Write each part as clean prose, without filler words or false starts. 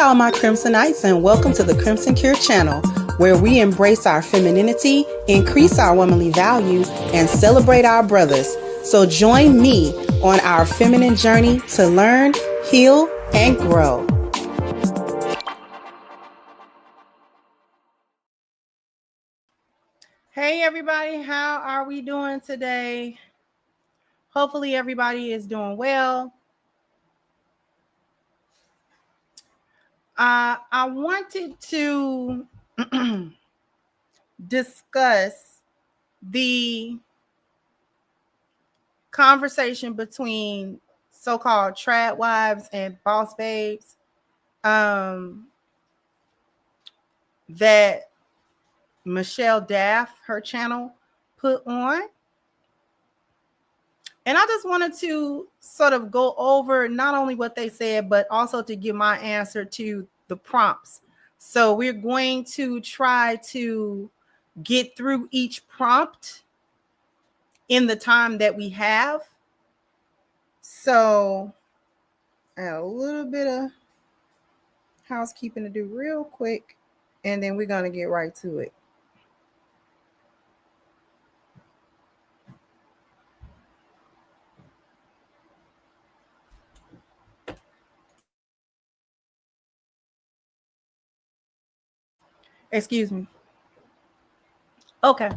all my Crimsonites, and welcome to the Crimson Cure channel, where we embrace our femininity, increase our womanly value, and celebrate our brothers. So join me on our feminine journey to learn, heal, and grow. Hey everybody, how are we doing today? Hopefully everybody is doing well. I wanted to discuss the conversation between so-called tradwives and boss babes that Michelle Daff, her channel, put on. And I just wanted to sort of go over not only what they said, but also to give my answer to the prompts. So we're going to try to get through each prompt in the time that we have. So I have a little bit of housekeeping to do real quick, and then we're going to get right to it. Excuse me. Okay.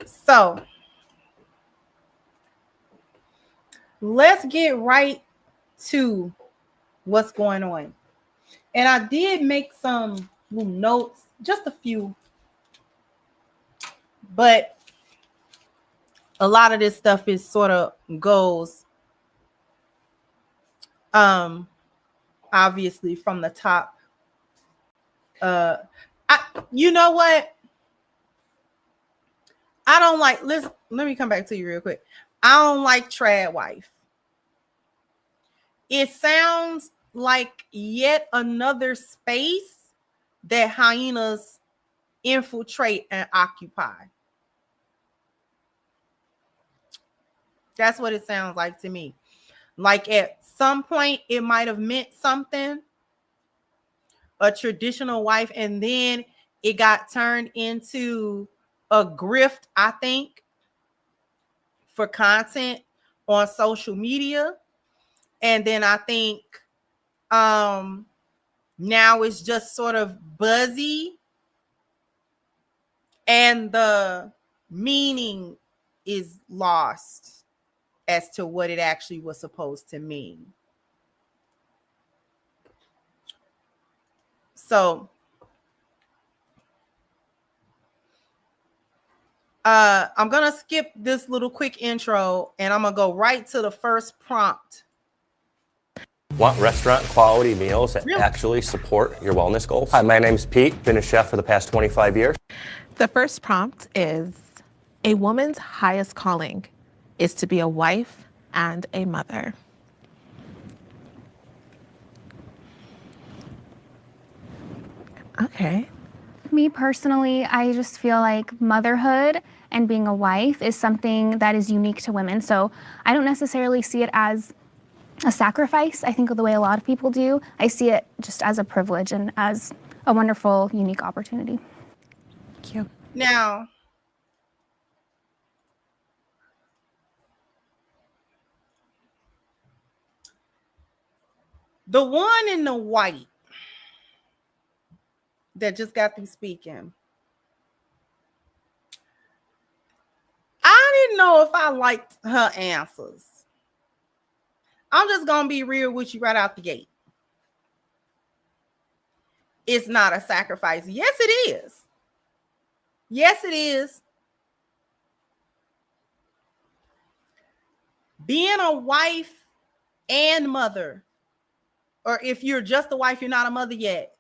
So let's get right to what's going on. And I did make some little notes, just a few, but a lot of this stuff is sort of goes obviously from the top. You know what? I don't like, let me come back to you real quick. I don't like tradwife. It sounds like yet another space that hyenas infiltrate and occupy. That's what it sounds like to me. Like at some point it might have meant something, a traditional wife, and then it got turned into a grift, I think, for content on social media. And then I think now it's just sort of buzzy and the meaning is lost as to what it actually was supposed to mean. So I'm going to skip this little quick intro and I'm going to go right to the first prompt. Want restaurant quality meals that actually support your wellness goals? Hi, my name's Pete. Been a chef for the past 25 years. The first prompt is, a woman's highest calling is to be a wife and a mother. Okay. Me personally, I just feel like motherhood and being a wife is something that is unique to women. So I don't necessarily see it as a sacrifice, I think, of the way a lot of people do. I see it just as a privilege and as a wonderful, unique opportunity. Thank you. Now, the one in the white that just got through speaking, I didn't know if I liked her answers. I'm just going to be real with you right out the gate. It's not a sacrifice. Yes, it is. Yes, it is. Being a wife and mother, or if you're just a wife, you're not a mother yet,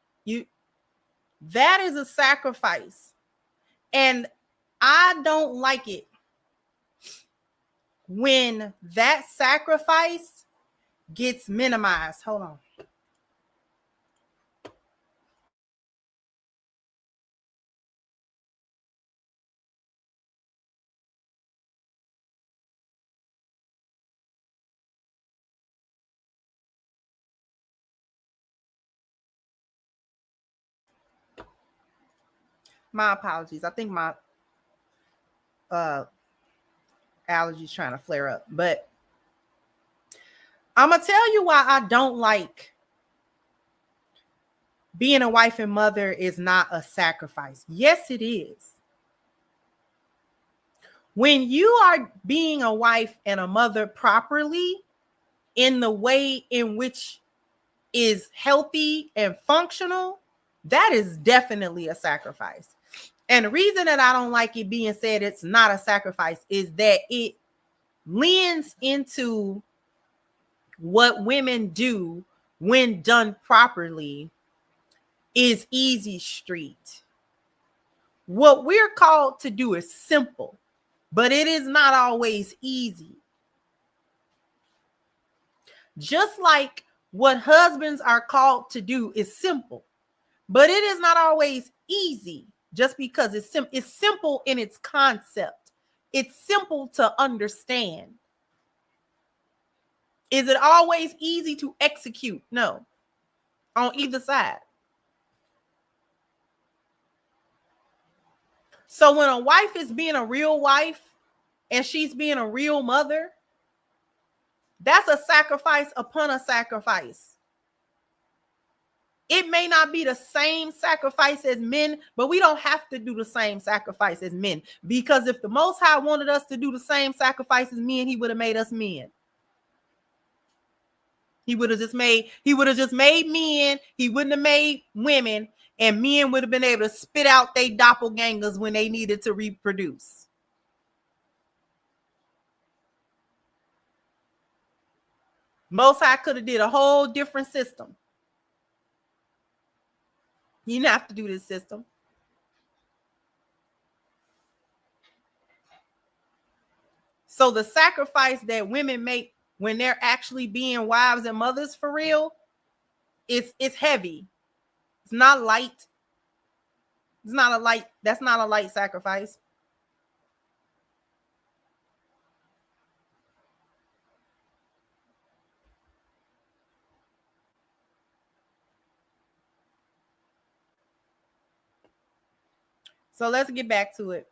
that is a sacrifice. And I don't like it when that sacrifice gets minimized. Hold on. My apologies. I think my allergies trying to flare up. But I'm going to tell you why I don't like being a wife and mother is not a sacrifice. Yes, it is. When you are being a wife and a mother properly in the way in which is healthy and functional, that is definitely a sacrifice. And the reason that I don't like it being said it's not a sacrifice is that it leans into what women do when done properly is easy street. What we're called to do is simple, but it is not always easy. Just like what husbands are called to do is simple, but it is not always easy just because it's simple in its concept. It's simple to understand. Is it always easy to execute? No, on either side. So when a wife is being a real wife and she's being a real mother, that's a sacrifice upon a sacrifice. It may not be the same sacrifice as men, but we don't have to do the same sacrifice as men. Because if the Most High wanted us to do the same sacrifice as men, he would have made us men. He would have just made men. He wouldn't have made women, and men would have been able to spit out their doppelgangers when they needed to reproduce. Most High could have did a whole different system. You didn't have to do this system. So the sacrifice that women make when they're actually being wives and mothers for real, it's heavy. It's not light. That's not a light sacrifice. So let's get back to it.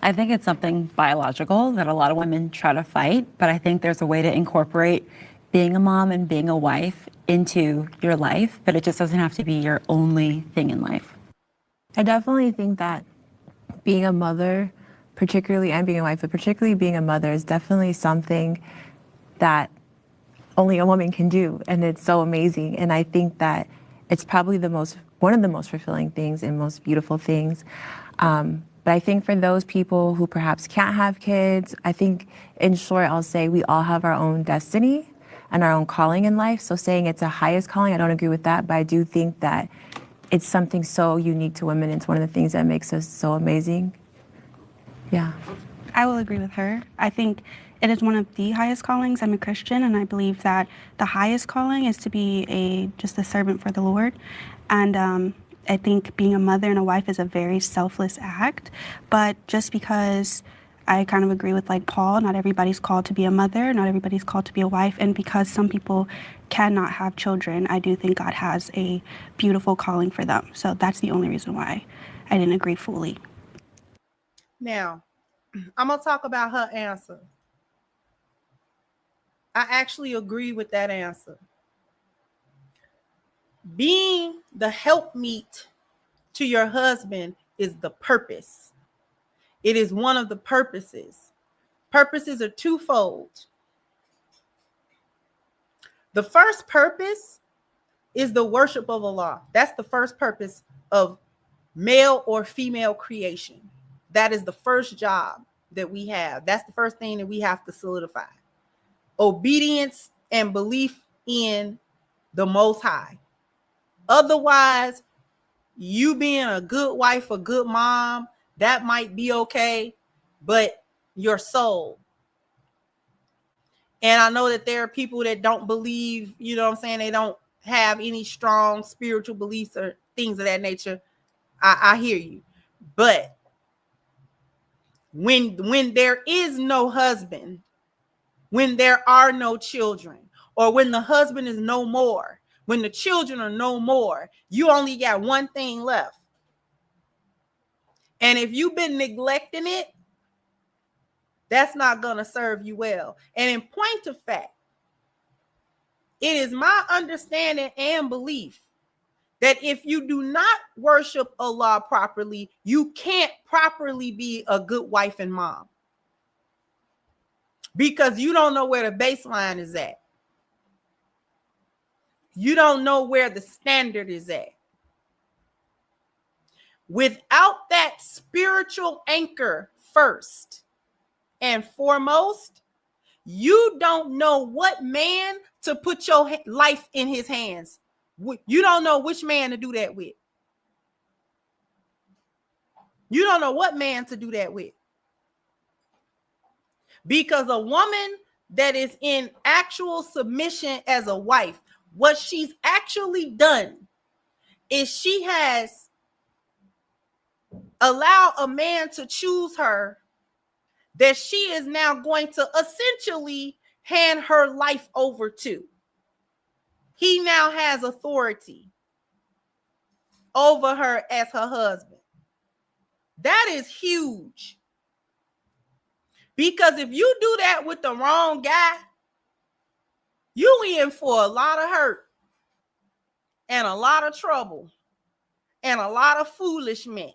I think it's something biological that a lot of women try to fight, but I think there's a way to incorporate being a mom and being a wife into your life, but it just doesn't have to be your only thing in life. I definitely think that being a mother, particularly, and being a wife, but particularly being a mother is definitely something that only a woman can do. And it's so amazing. And I think that it's probably one of the most fulfilling things and most beautiful things. But I think for those people who perhaps can't have kids, I think in short, I'll say we all have our own destiny and our own calling in life. So saying it's a highest calling, I don't agree with that, but I do think that it's something so unique to women. It's one of the things that makes us so amazing. Yeah. I will agree with her. I think it is one of the highest callings. I'm a Christian, and I believe that the highest calling is to be just a servant for the Lord. And I think being a mother and a wife is a very selfless act. But just because I kind of agree with like Paul, not everybody's called to be a mother, not everybody's called to be a wife. And because some people cannot have children, I do think God has a beautiful calling for them. So that's the only reason why I didn't agree fully. Now, I'm going to talk about her answer. I actually agree with that answer. Being the helpmeet to your husband is the purpose. It is one of the purposes. Purposes are twofold. The first purpose is the worship of Allah. That's the first purpose of male or female creation. That is the first job that we have. That's the first thing that we have to solidify. Obedience and belief in the Most High. Otherwise, you being a good wife, a good mom, that might be okay, but your soul. And I know that there are people that don't believe, you know what I'm saying? They don't have any strong spiritual beliefs or things of that nature. I hear you. But when there is no husband, when there are no children, or when the husband is no more, when the children are no more, you only got one thing left. And if you've been neglecting it, that's not going to serve you well. And in point of fact, it is my understanding and belief that if you do not worship Allah properly, you can't properly be a good wife and mom, because you don't know where the baseline is at. You don't know where the standard is at. Without that spiritual anchor first and foremost, you don't know what man to put your life in his hands. You don't know which man to do that with. You don't know what man to do that with. Because a woman that is in actual submission as a wife, what she's actually done is she has allowed a man to choose her, that she is now going to essentially hand her life over to. He now has authority over her as her husband. That is huge. Because if you do that with the wrong guy, you in for a lot of hurt and a lot of trouble and a lot of foolishness.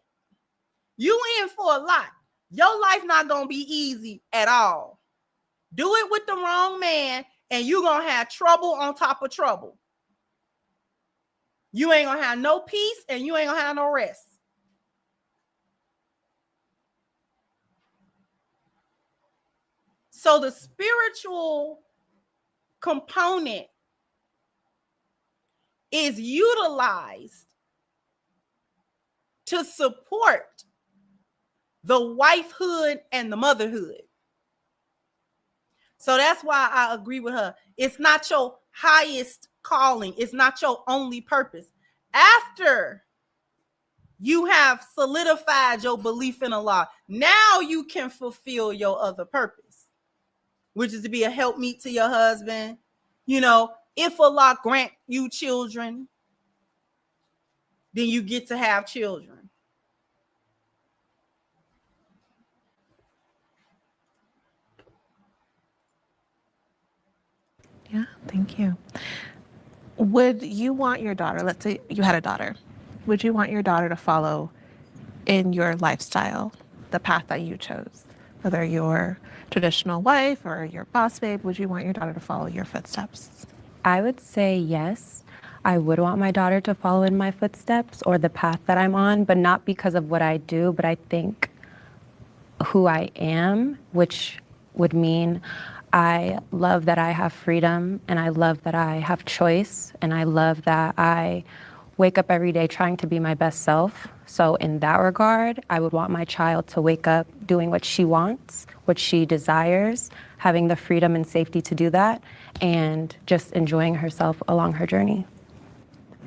You in for a lot. Your life not going to be easy at all. Do it with the wrong man and you're going to have trouble on top of trouble. You ain't going to have no peace and you ain't going to have no rest. So the spiritual component is utilized to support the wifehood and the motherhood. So that's why I agree with her. It's not your highest calling. It's not your only purpose. After you have solidified your belief in Allah, now you can fulfill your other purpose, which is to be a helpmeet to your husband. You know, if Allah grant you children, then you get to have children. Yeah, thank you. Would you want your daughter, let's say you had a daughter, would you want your daughter to follow in your lifestyle, the path that you chose? Whether you're traditional wife or your boss babe, would you want your daughter to follow your footsteps? I would say yes. I would want my daughter to follow in my footsteps or the path that I'm on, but not because of what I do, but I think who I am, which would mean I love that I have freedom, and I love that I have choice, and I love that I wake up every day trying to be my best self. So in that regard, I would want my child to wake up doing what she wants, what she desires, having the freedom and safety to do that, and just enjoying herself along her journey.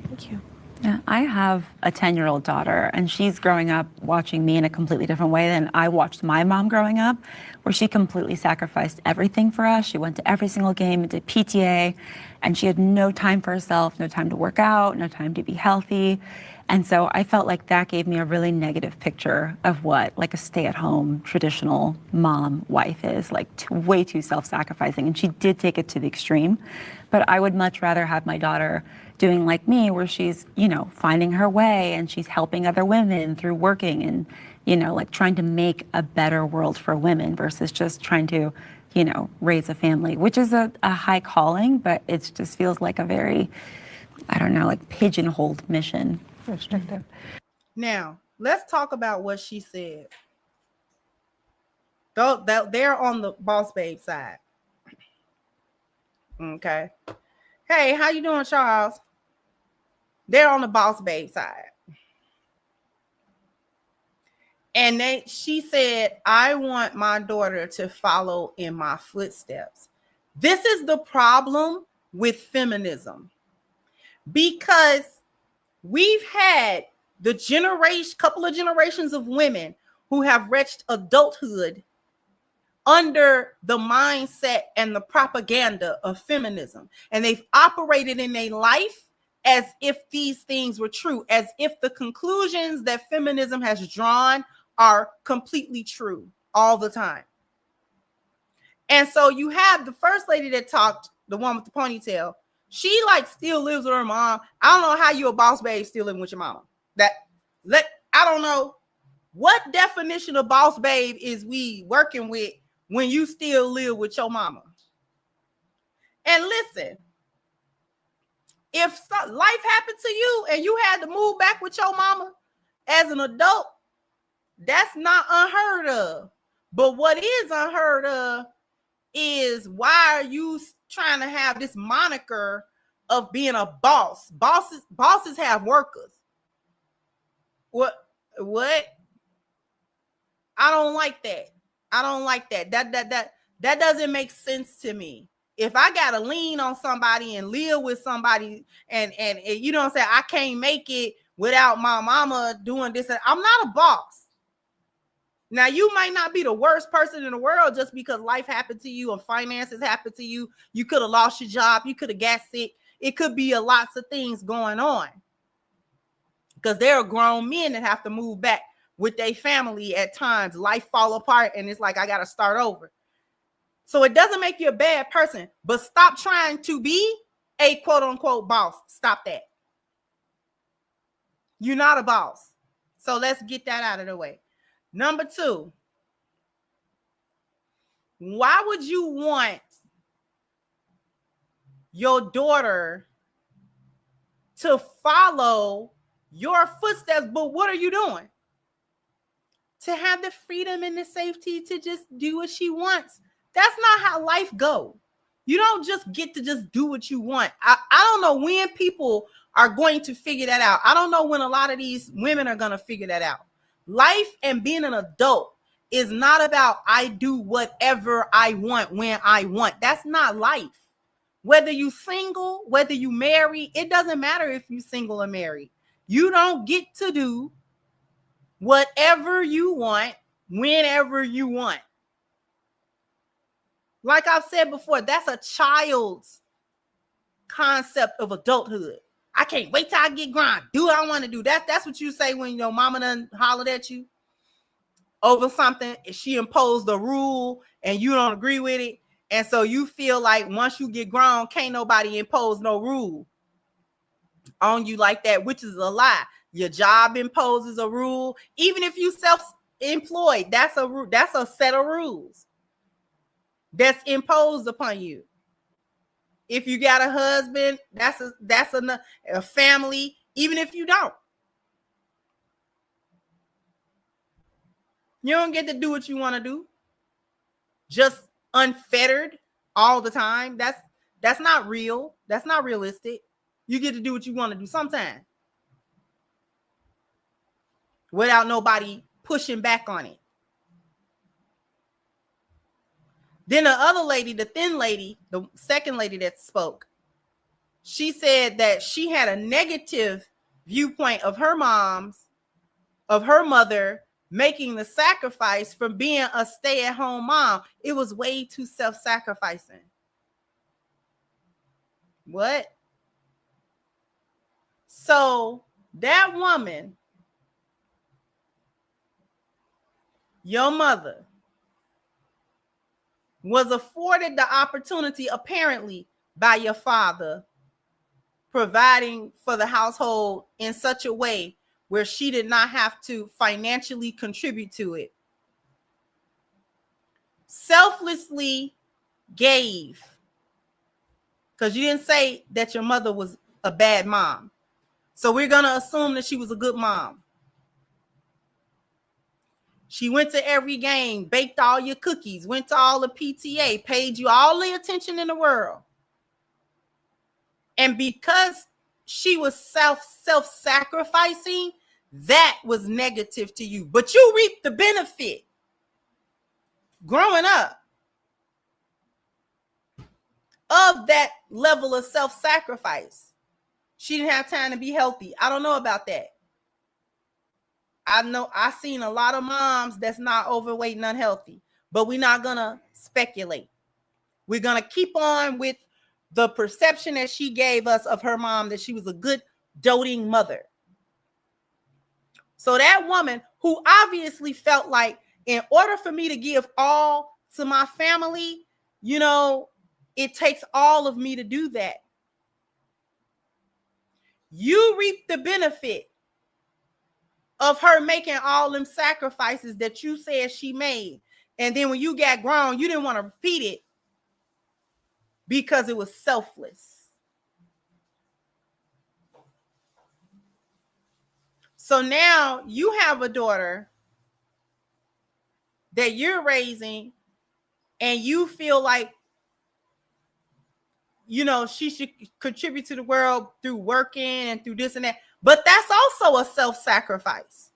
Thank you. Yeah, I have a 10-year-old daughter, and she's growing up watching me in a completely different way than I watched my mom growing up, where she completely sacrificed everything for us. She went to every single game and did PTA, and she had no time for herself, no time to work out, no time to be healthy. And so I felt like that gave me a really negative picture of what like a stay-at-home traditional mom wife is, like way too self-sacrificing. And she did take it to the extreme. But I would much rather have my daughter doing like me, where she's, you know, finding her way and she's helping other women through working and, you know, like trying to make a better world for women versus just trying to, you know, raise a family, which is a high calling, but it just feels like a very, I don't know, like pigeonholed mission. Restrictive. Now, let's talk about what she said. They're on the boss babe side. Okay. Hey, how you doing, Charles? They're on the boss babe side. And she said, I want my daughter to follow in my footsteps. This is the problem with feminism. Because we've had couple of generations of women who have reached adulthood under the mindset and the propaganda of feminism. And they've operated in their life as if these things were true, as if the conclusions that feminism has drawn are completely true all the time. And so you have the first lady that talked, the one with the ponytail. She like still lives with her mom. I don't know how you a boss babe still living with your mama. I don't know what definition of boss babe is we working with when you still live with your mama. And listen, if life happened to you and you had to move back with your mama as an adult, that's not unheard of. But what is unheard of is, why are you trying to have this moniker of being a boss? Bosses have workers. What? I don't like that. I don't like that. That doesn't make sense to me. If I gotta lean on somebody and live with somebody, and you know what I'm saying, I can't make it without my mama doing this. I'm not a boss. Now, you might not be the worst person in the world just because life happened to you and finances happened to you. You could have lost your job. You could have got sick. It could be lots of things going on, because there are grown men that have to move back with their family at times. Life fall apart and it's like, I got to start over. So it doesn't make you a bad person, but stop trying to be a quote unquote boss. Stop that. You're not a boss. So let's get that out of the way. Number 2, why would you want your daughter to follow your footsteps? But what are you doing? To have the freedom and the safety to just do what she wants. That's not how life goes. You don't just get to just do what you want. I don't know when people are going to figure that out. I don't know when a lot of these women are going to figure that out. Life and being an adult is not about I do whatever I want when I want. That's not life. Whether you single, whether you marry, it doesn't matter if you single or married. You don't get to do whatever you want whenever you want. Like I've said before, that's a child's concept of adulthood. I can't wait till I get grown. Do what I want to do. That's what you say when your mama done hollered at you over something. If she imposed a rule and you don't agree with it, and so you feel like once you get grown, can't nobody impose no rule on you like that, which is a lie. Your job imposes a rule. Even if you self-employed, that's a set of rules that's imposed upon you. If you got a husband, that's a family, even if you don't. You don't get to do what you want to do, just unfettered all the time. That's not real. That's not realistic. You get to do what you want to do sometimes without nobody pushing back on it. Then the other lady, the thin lady, the second lady that spoke, she said that she had a negative viewpoint of her mother making the sacrifice from being a stay-at-home mom. It was way too self-sacrificing. What? So that woman, your mother, was afforded the opportunity, apparently, by your father, providing for the household in such a way where she did not have to financially contribute to it. Selflessly gave, because you didn't say that your mother was a bad mom. So we're going to assume that she was a good mom. She went to every game, baked all your cookies, went to all the PTA, paid you all the attention in the world. And because she was self-sacrificing, that was negative to you. But you reaped the benefit growing up of that level of self-sacrifice. She didn't have time to be healthy. I don't know about that. I know I've seen a lot of moms that's not overweight and unhealthy, but we're not gonna speculate. We're gonna keep on with the perception that she gave us of her mom, that she was a good doting mother. So that woman who obviously felt like, in order for me to give all to my family, you know, it takes all of me to do that. You reap the benefit of her making all them sacrifices that you said she made. And then when you got grown, you didn't want to repeat it because it was selfless. So now you have a daughter that you're raising, and you feel like, you know, she should contribute to the world through working and through this and that. But that's also a self-sacrifice.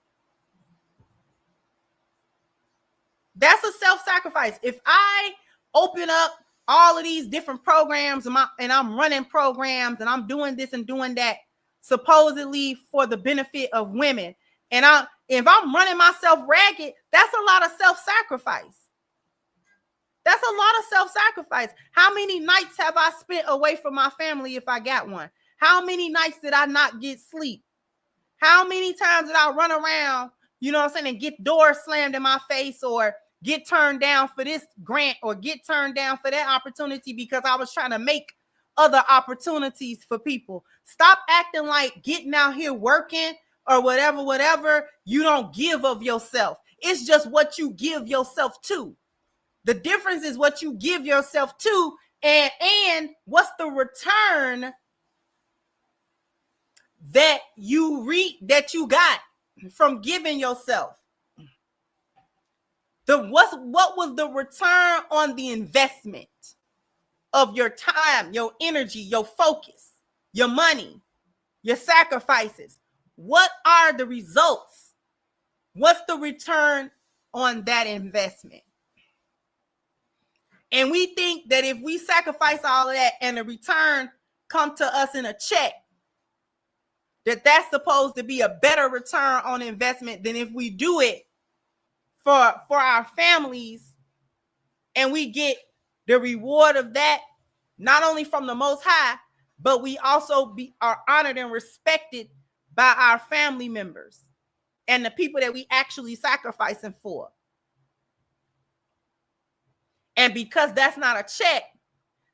That's a self-sacrifice. If I open up all of these different programs and I'm running programs and I'm doing this and doing that, supposedly for the benefit of women, and if I'm running myself ragged, that's a lot of self-sacrifice. That's a lot of self-sacrifice. How many nights have I spent away from my family if I got one? How many nights did I not get sleep? How many times did I run around, you know what I'm saying, and get doors slammed in my face, or get turned down for this grant, or get turned down for that opportunity because I was trying to make other opportunities for people? Stop acting like getting out here working or whatever, you don't give of yourself. It's just what you give yourself to. The difference is what you give yourself to, and what's the return that you got from giving yourself. What was the return on the investment of your time, your energy, your focus, your money, your sacrifices? What are the results? What's the return on that investment? And we think that if we sacrifice all of that and the return come to us in a check, that's supposed to be a better return on investment than if we do it for our families, and we get the reward of that, not only from the Most High, but we also are honored and respected by our family members and the people that we actually sacrificing for. And because that's not a check,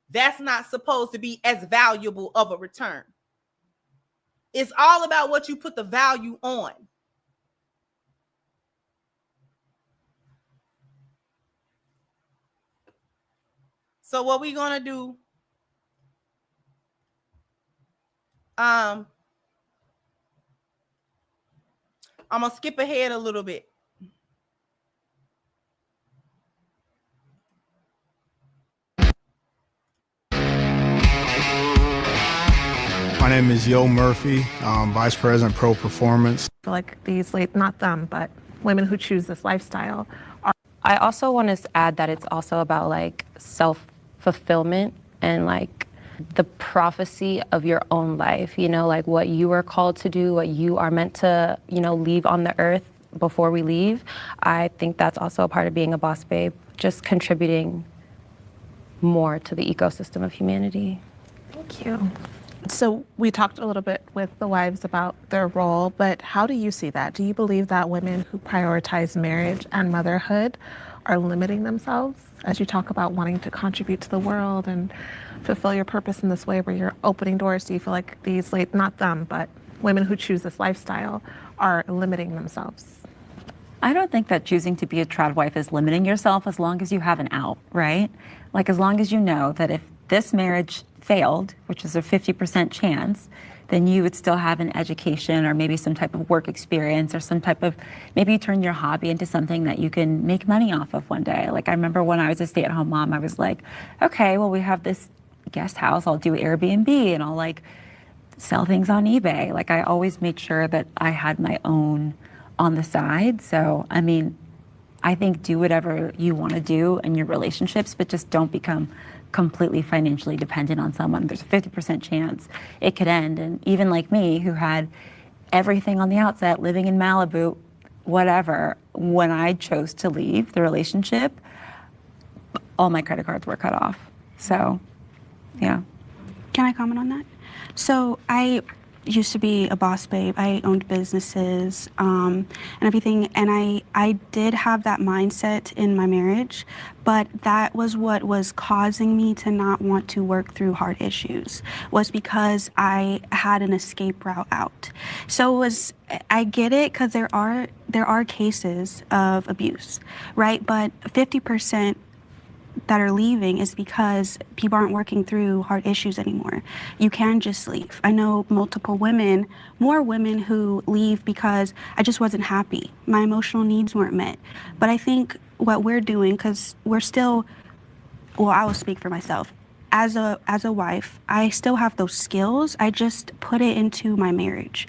that's not supposed to be as valuable of a return. It's all about what you put the value on. So what we're going to do, I'm going to skip ahead a little bit. My name is Yo Murphy, Vice President Pro Performance. I feel like these, not them, but women who choose this lifestyle are. I also want to add that it's also about like self-fulfillment and like the prophecy of your own life, you know, like what you are called to do, what you are meant to, you know, leave on the earth before we leave. I think that's also a part of being a boss babe, just contributing more to the ecosystem of humanity. Thank you. So we talked a little bit with the wives about their role, but how do you see that? Do you believe that women who prioritize marriage and motherhood are limiting themselves as you talk about wanting to contribute to the world and fulfill your purpose in this way where you're opening doors? Do you feel like these, not them, but women who choose this lifestyle are limiting themselves? I don't think that choosing to be a tradwife is limiting yourself as long as you have an out, right? Like as long as you know that if this marriage failed, which is a 50% chance, then you would still have an education or maybe some type of work experience or some type of, maybe you turn your hobby into something that you can make money off of one day. Like I remember when I was a stay-at-home mom, I was like, okay, well we have this guest house, I'll do Airbnb and I'll like sell things on eBay. Like I always made sure that I had my own on the side. So, I mean, I think do whatever you want to do in your relationships, but just don't become completely financially dependent on someone. There's a 50% chance it could end. And even like me, who had everything on the outset, living in Malibu, whatever. When I chose to leave the relationship, all my credit cards were cut off. So, yeah. Can I comment on that? So I used to be a boss babe. I owned businesses and everything. And I did have that mindset in my marriage, but that was what was causing me to not want to work through hard issues, was because I had an escape route out. So I get it, because there are cases of abuse, right? But 50% that are leaving is because people aren't working through hard issues anymore. You can just leave. I know multiple women, more women who leave because I just wasn't happy. My emotional needs weren't met. But I think what we're doing, because we're still, well, I will speak for myself. As a wife, I still have those skills. I just put it into my marriage.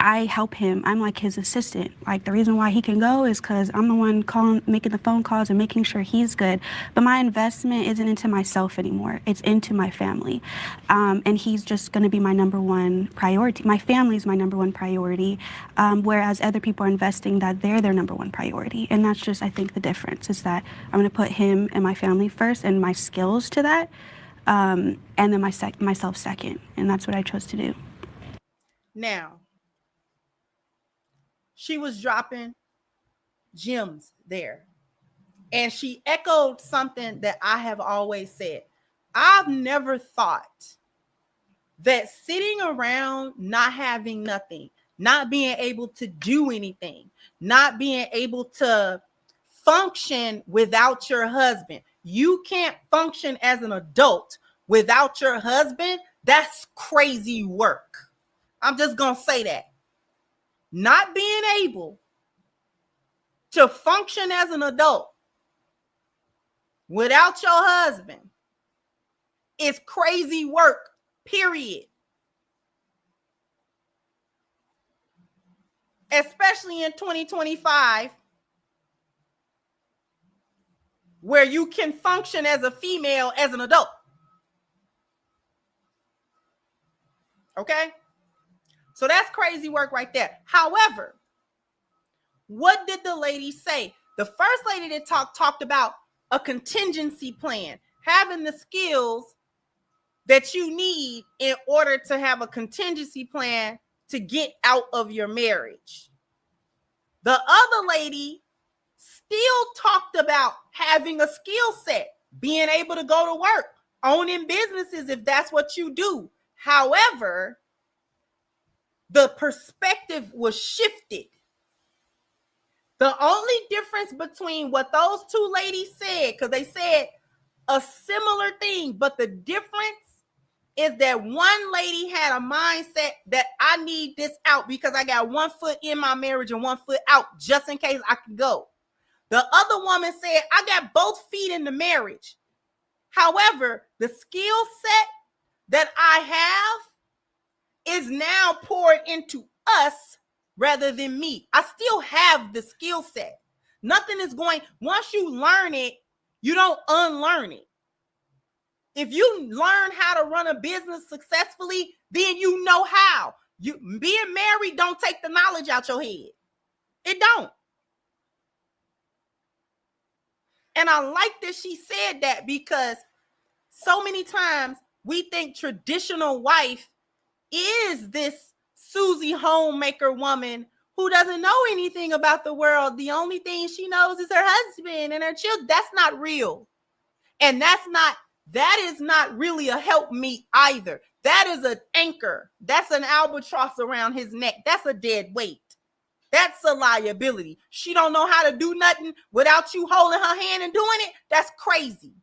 I help him. I'm like his assistant. Like, the reason why he can go is because I'm the one making the phone calls and making sure he's good. But my investment isn't into myself anymore. It's into my family. And he's just going to be my number one priority. My family is my number one priority, whereas other people are investing that they're their number one priority. And that's just, I think, the difference is that I'm going to put him and my family first and my skills to that, and then myself second. And that's what I chose to do. Now, she was dropping gems there. And she echoed something that I have always said. I've never thought that sitting around not having nothing, not being able to do anything, not being able to function without your husband. You can't function as an adult without your husband. That's crazy work. I'm just going to say that. Not being able to function as an adult without your husband is crazy work, period. Especially in 2025, where you can function as a female as an adult. Okay? So that's crazy work right there. However, what did the lady say? The first lady that talked about a contingency plan, having the skills that you need in order to have a contingency plan to get out of your marriage. The other lady still talked about having a skill set, being able to go to work, owning businesses if that's what you do. However, the perspective was shifted. The only difference between what those two ladies said, because they said a similar thing, but the difference is that one lady had a mindset that I need this out because I got one foot in my marriage and one foot out just in case I can go. The other woman said, I got both feet in the marriage. However, the skill set that I have is now poured into us rather than me. I still have the skill set. Nothing is going, once you learn it, you don't unlearn it. If you learn how to run a business successfully, then you know how. You being married don't take the knowledge out your head. It don't. And I like that she said that, because so many times we think traditional wife is this Susie homemaker woman who doesn't know anything about the world. The only thing she knows is her husband and her children. That's not real. And that is not really a helpmeet either. That is an anchor. That's an albatross around his neck. That's a dead weight. That's a liability. She don't know how to do nothing without you holding her hand and doing it. That's crazy.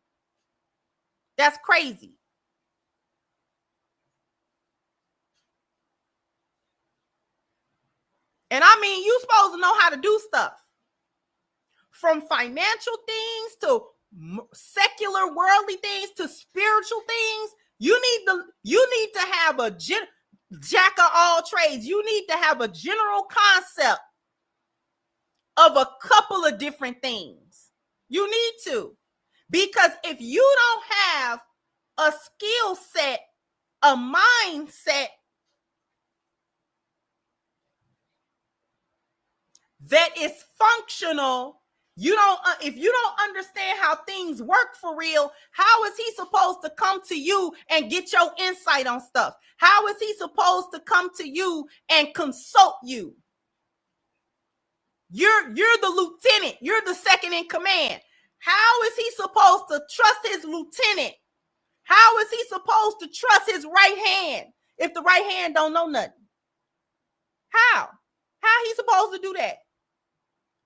That's crazy. And I mean, you supposed to know how to do stuff. From financial things to secular worldly things to spiritual things. You need to have a jack of all trades. You need to have a general concept of a couple of different things. You need to. Because if you don't have a skill set, a mindset that is functional, you don't, if you don't understand how things work for real, how is he supposed to come to you and get your insight on stuff? How is he supposed to come to you and consult you? You're the lieutenant. You're the second in command. How is he supposed to trust his lieutenant? How is he supposed to trust his right hand if the right hand don't know nothing? How he supposed to do that?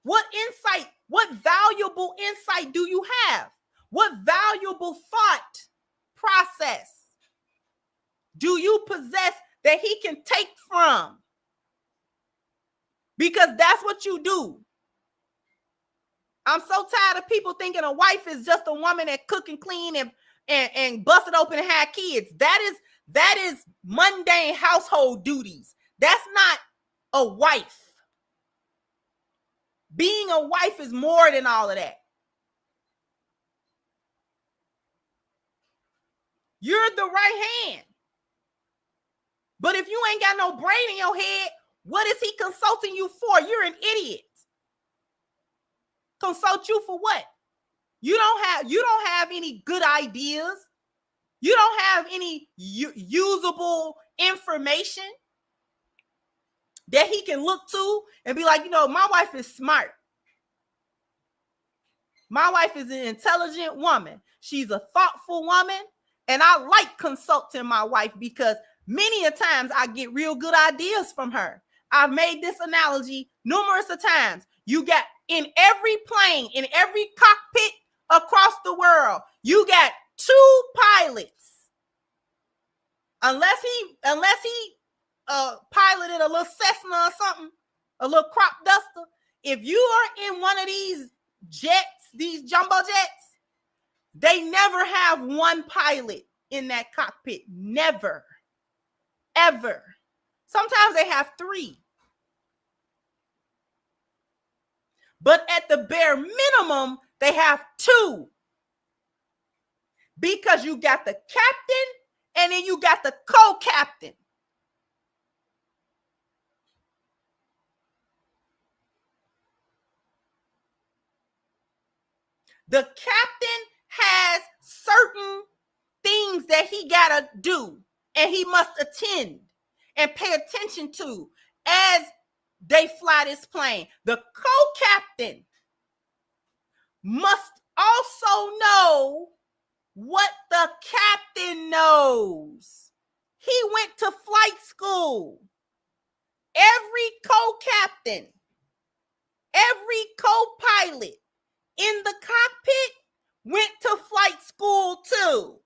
What insight, what valuable insight do you have? What valuable thought process do you possess that he can take from? Because that's what you do. I'm so tired of people thinking a wife is just a woman that cook and clean and bust it open and have kids. That is mundane household duties. That's not a wife. Being a wife is more than all of that. You're the right hand. But if you ain't got no brain in your head, what is he consulting you for? You're an idiot. Consult you for what? You don't have any good ideas. You don't have any usable information that he can look to and be like, my wife is smart. My wife is an intelligent woman. She's a thoughtful woman. And I like consulting my wife because many a times I get real good ideas from her. I've made this analogy numerous of times. You got in every plane, in every cockpit across the world, you got two pilots. Unless he piloted a little Cessna or something, a little crop duster. If you are in one of these jets, these jumbo jets, they never have one pilot in that cockpit. Never. Ever. Sometimes they have three. But at the bare minimum, they have two. Because you got the captain and then you got the co-captain. The captain has certain things that he gotta do and he must attend and pay attention to as they fly this plane. The co-captain must also know what the captain knows. He went to flight school. Every co-captain, every co-pilot in the cockpit went to flight school too.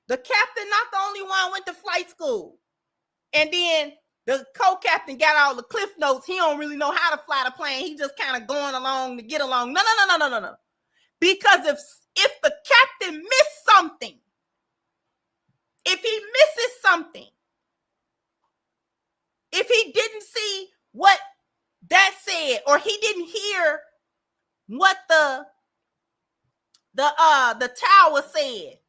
The captain, not the only one, went to flight school. And then the co-captain got all the cliff notes. He don't really know how to fly the plane. He just kind of going along to get along. No. Because if the captain missed something, if he misses something, if he didn't see what that said, or he didn't hear what the tower said,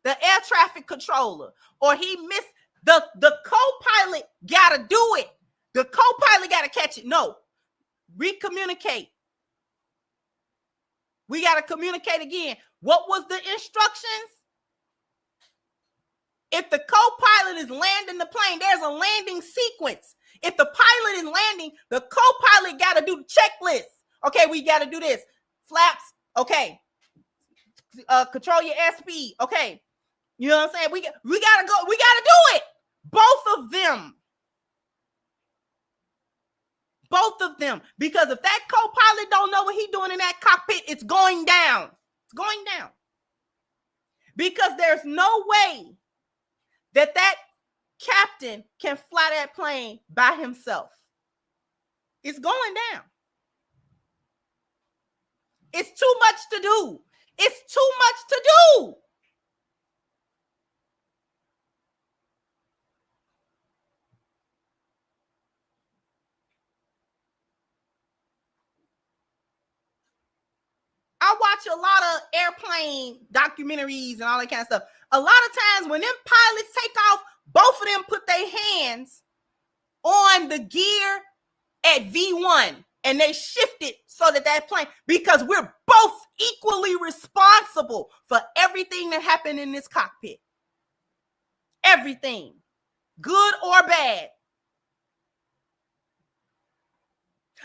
the air traffic controller, or he missed, the co-pilot gotta do it. The co-pilot gotta catch it. No, recommunicate. We gotta communicate again. What was the instructions? If the co-pilot is landing the plane, there's a landing sequence. If the pilot is landing, the co-pilot gotta do the checklist. Okay, we gotta do this. Flaps, okay. Control your airspeed, okay. You know what I'm saying? We gotta go, we gotta do it. Both of them. Both of them. Because if that co-pilot don't know what he's doing in that cockpit, it's going down. It's going down. Because there's no way that captain can fly that plane by himself. It's going down. It's too much to do. It's too much to do. I watch a lot of airplane documentaries and all that kind of stuff. A lot of times when them pilots take off, both of them put their hands on the gear at V1. And they shifted so that plane, because we're both equally responsible for everything that happened in this cockpit. Everything, good or bad.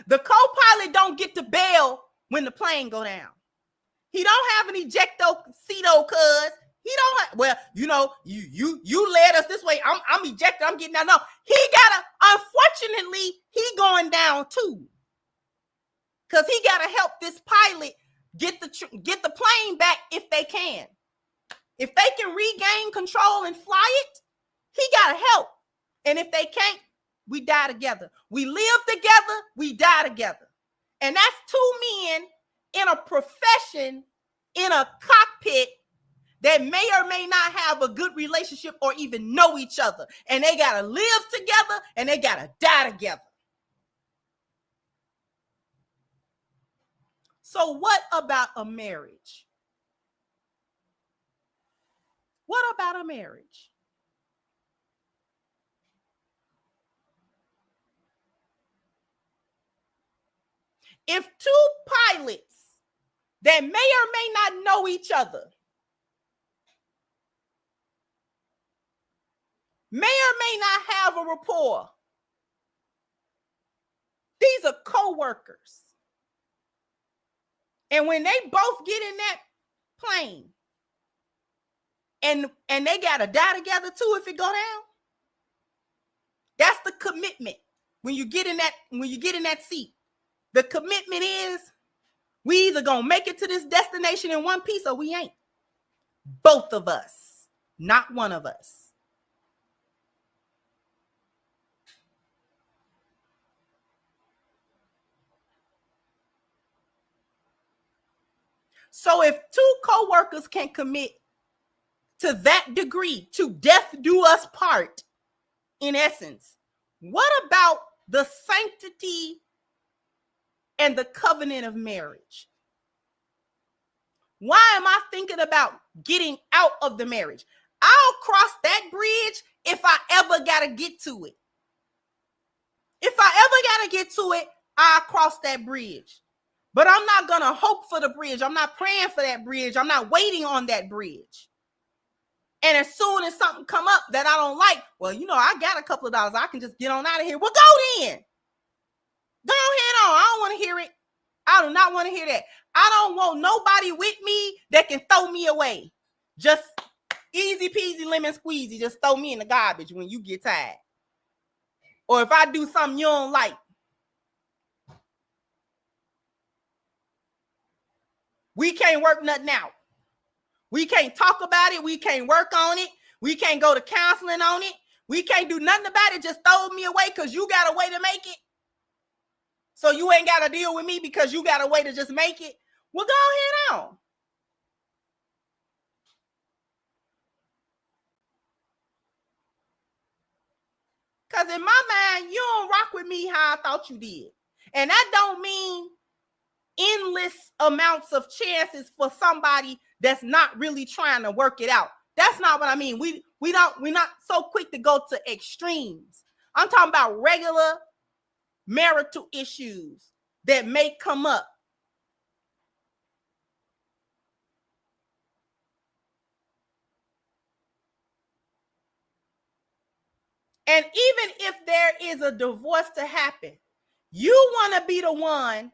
The co-pilot don't get to bail when the plane go down. He don't have an ejecto-ceto, cuz he don't have, well, you know, you led us this way. I'm ejected. I'm getting out. No, he gotta, unfortunately, he going down too. Because he gotta help this pilot get the plane back if they can. If they can regain control and fly it, he gotta help. And if they can't, we die together. We live together, we die together. And that's two men in a profession, in a cockpit, that may or may not have a good relationship or even know each other. And they got to live together and they got to die together. So what about a marriage? What about a marriage? If two pilots that may or may not know each other, may or may not have a rapport, these are co-workers. And when they both get in that plane and they gotta die together too if it go down, that's the commitment. When you get in that seat, the commitment is we either gonna make it to this destination in one piece or we ain't. Both of us, not one of us. So if two co-workers can commit to that degree, to death do us part, in essence, what about the sanctity and the covenant of marriage? Why am I thinking about getting out of the marriage? I'll cross that bridge if I ever gotta get to it. If I ever gotta get to it, I'll cross that bridge. But I'm not going to hope for the bridge. I'm not praying for that bridge. I'm not waiting on that bridge. And as soon as something come up that I don't like, well, you know, I got a couple of dollars. I can just get on out of here. Well, go then. Go ahead on. I don't want to hear it. I do not want to hear that. I don't want nobody with me that can throw me away. Just easy peasy lemon squeezy. Just throw me in the garbage when you get tired. Or if I do something you don't like. We can't work nothing out. We can't talk about it. We can't work on it. We can't go to counseling on it. We can't do nothing about it. Just throw me away because you got a way to make it. So you ain't got to deal with me because you got a way to just make it. Well, go ahead on. Because in my mind, you don't rock with me how I thought you did. And that don't mean endless amounts of chances for somebody that's not really trying to work it out. That's not what I mean. We're not so quick to go to extremes. I'm talking about regular marital issues that may come up. And even if there is a divorce to happen, you want to be the one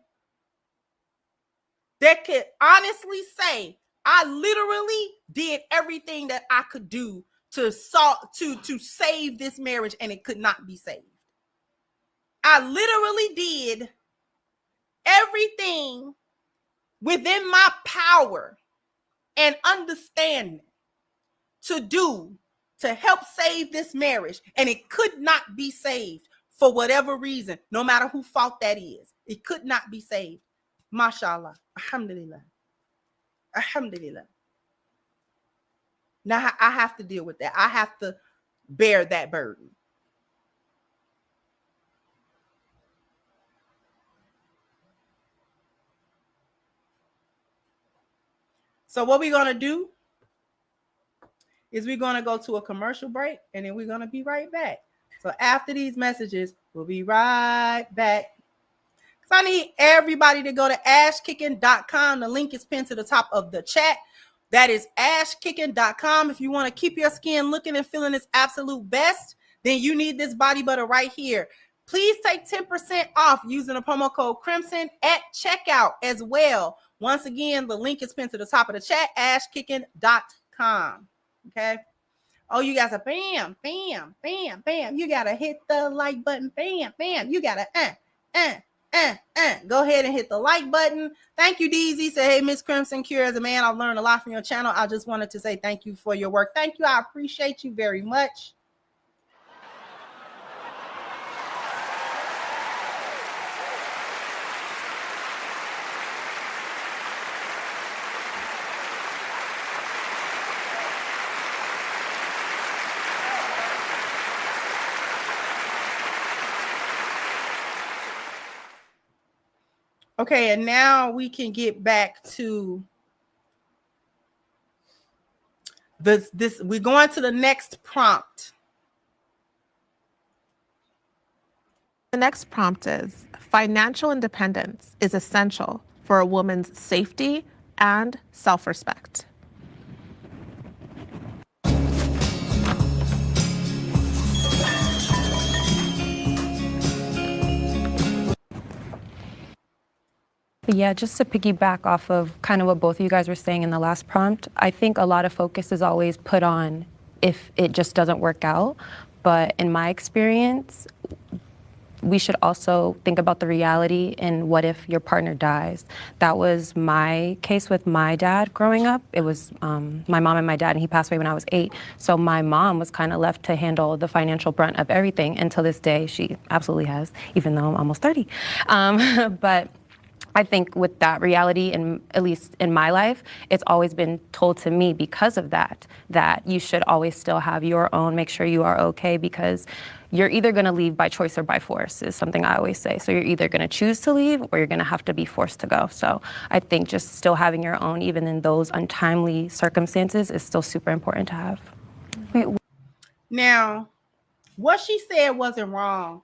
that could honestly say, I literally did everything that I could do to save this marriage, and it could not be saved. I literally did everything within my power and understanding to do to help save this marriage, and it could not be saved for whatever reason, no matter who fault that is. It could not be saved. Mashallah. Alhamdulillah. Alhamdulillah. Now I have to deal with that. I have to bear that burden. So what we're going to do is we're going to go to a commercial break, and then we're going to be right back. So after these messages, we'll be right back. So I need everybody to go to ashkicking.com. The link is pinned to the top of the chat. That is ashkicking.com. If you want to keep your skin looking and feeling its absolute best, then you need this body butter right here. Please take 10% off using the promo code Crimson at checkout as well. Once again, the link is pinned to the top of the chat, ashkicking.com. Okay. Oh, you guys are bam, bam, bam, bam. You got to hit the like button. Bam, bam. You got to go ahead and hit the like button. Thank you, DZ. Say, hey, Miss Crimson Cure, as a man, I've learned a lot from your channel. I just wanted to say thank you for your work. Thank you. I appreciate you very much. Okay, and now we can get back to this. We're going to the next prompt. The next prompt is: financial independence is essential for a woman's safety and self-respect. Yeah, just to piggyback off of kind of what both of you guys were saying in the last prompt, I think a lot of focus is always put on if it just doesn't work out. But in my experience, we should also think about the reality in what if your partner dies. That was my case with my dad growing up. It was my mom and my dad, and he passed away when I was 8. So my mom was kind of left to handle the financial brunt of everything. And to this day, she absolutely has, even though I'm almost 30. But I think with that reality, and at least in my life, it's always been told to me because of that you should always still have your own, make sure you are okay, because you're either going to leave by choice or by force is something I always say. So you're either going to choose to leave or you're going to have to be forced to go. So I think just still having your own, even in those untimely circumstances, is still super important to have. Wait. Now, what she said wasn't wrong.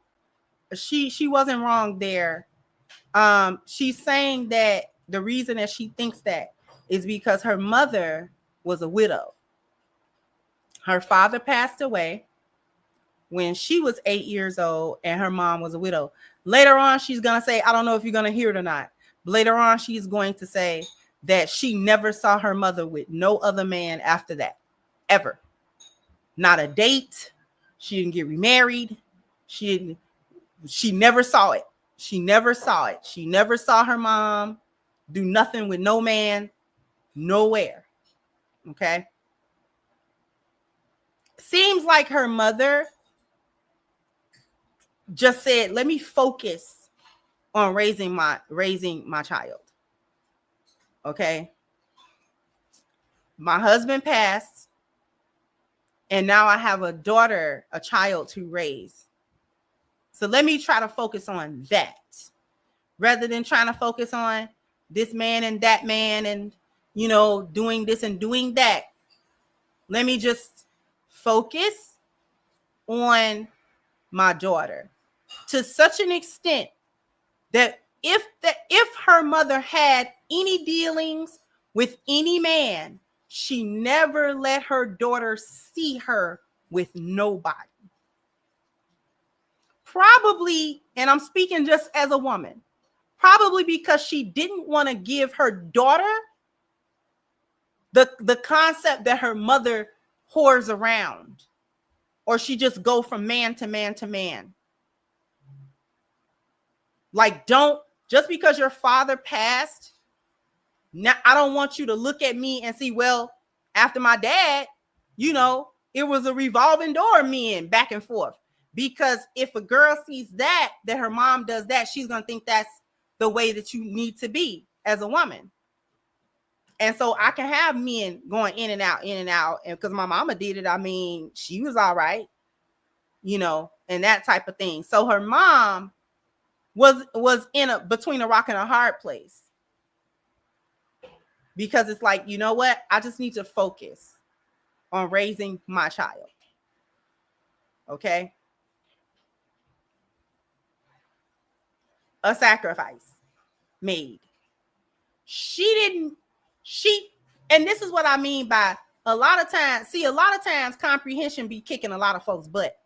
She wasn't wrong there. She's saying that the reason that she thinks that is because her mother was a widow. Her father passed away when she was 8 years old, and her mom was a widow. Later on, she's going to say, I don't know if you're going to hear it or not. Later on, she's going to say that she never saw her mother with no other man after that, ever. Not a date. She didn't get remarried. She never saw it. She never saw it. She never saw her mom do nothing with no man, nowhere. Okay. Seems like her mother just said, let me focus on raising my child. Okay. My husband passed, and now I have a daughter, a child to raise. So let me try to focus on that rather than trying to focus on this man and that man and, doing this and doing that. Let me just focus on my daughter to such an extent that if her mother had any dealings with any man, she never let her daughter see her with nobody. Probably, and I'm speaking just as a woman, probably because she didn't want to give her daughter the concept that her mother whores around, or she just go from man to man to man. Like, just because your father passed, now I don't want you to look at me and see, well, after my dad, it was a revolving door of men back and forth. Because if a girl sees that her mom does that, she's going to think that's the way that you need to be as a woman. And so I can have men going in and out. And because my mama did it, I mean, she was all right, and that type of thing. So her mom was in between a rock and a hard place. Because it's like, you know what? I just need to focus on raising my child. Okay. a sacrifice made. And this is what I mean by a lot of times comprehension be kicking a lot of folks' butt,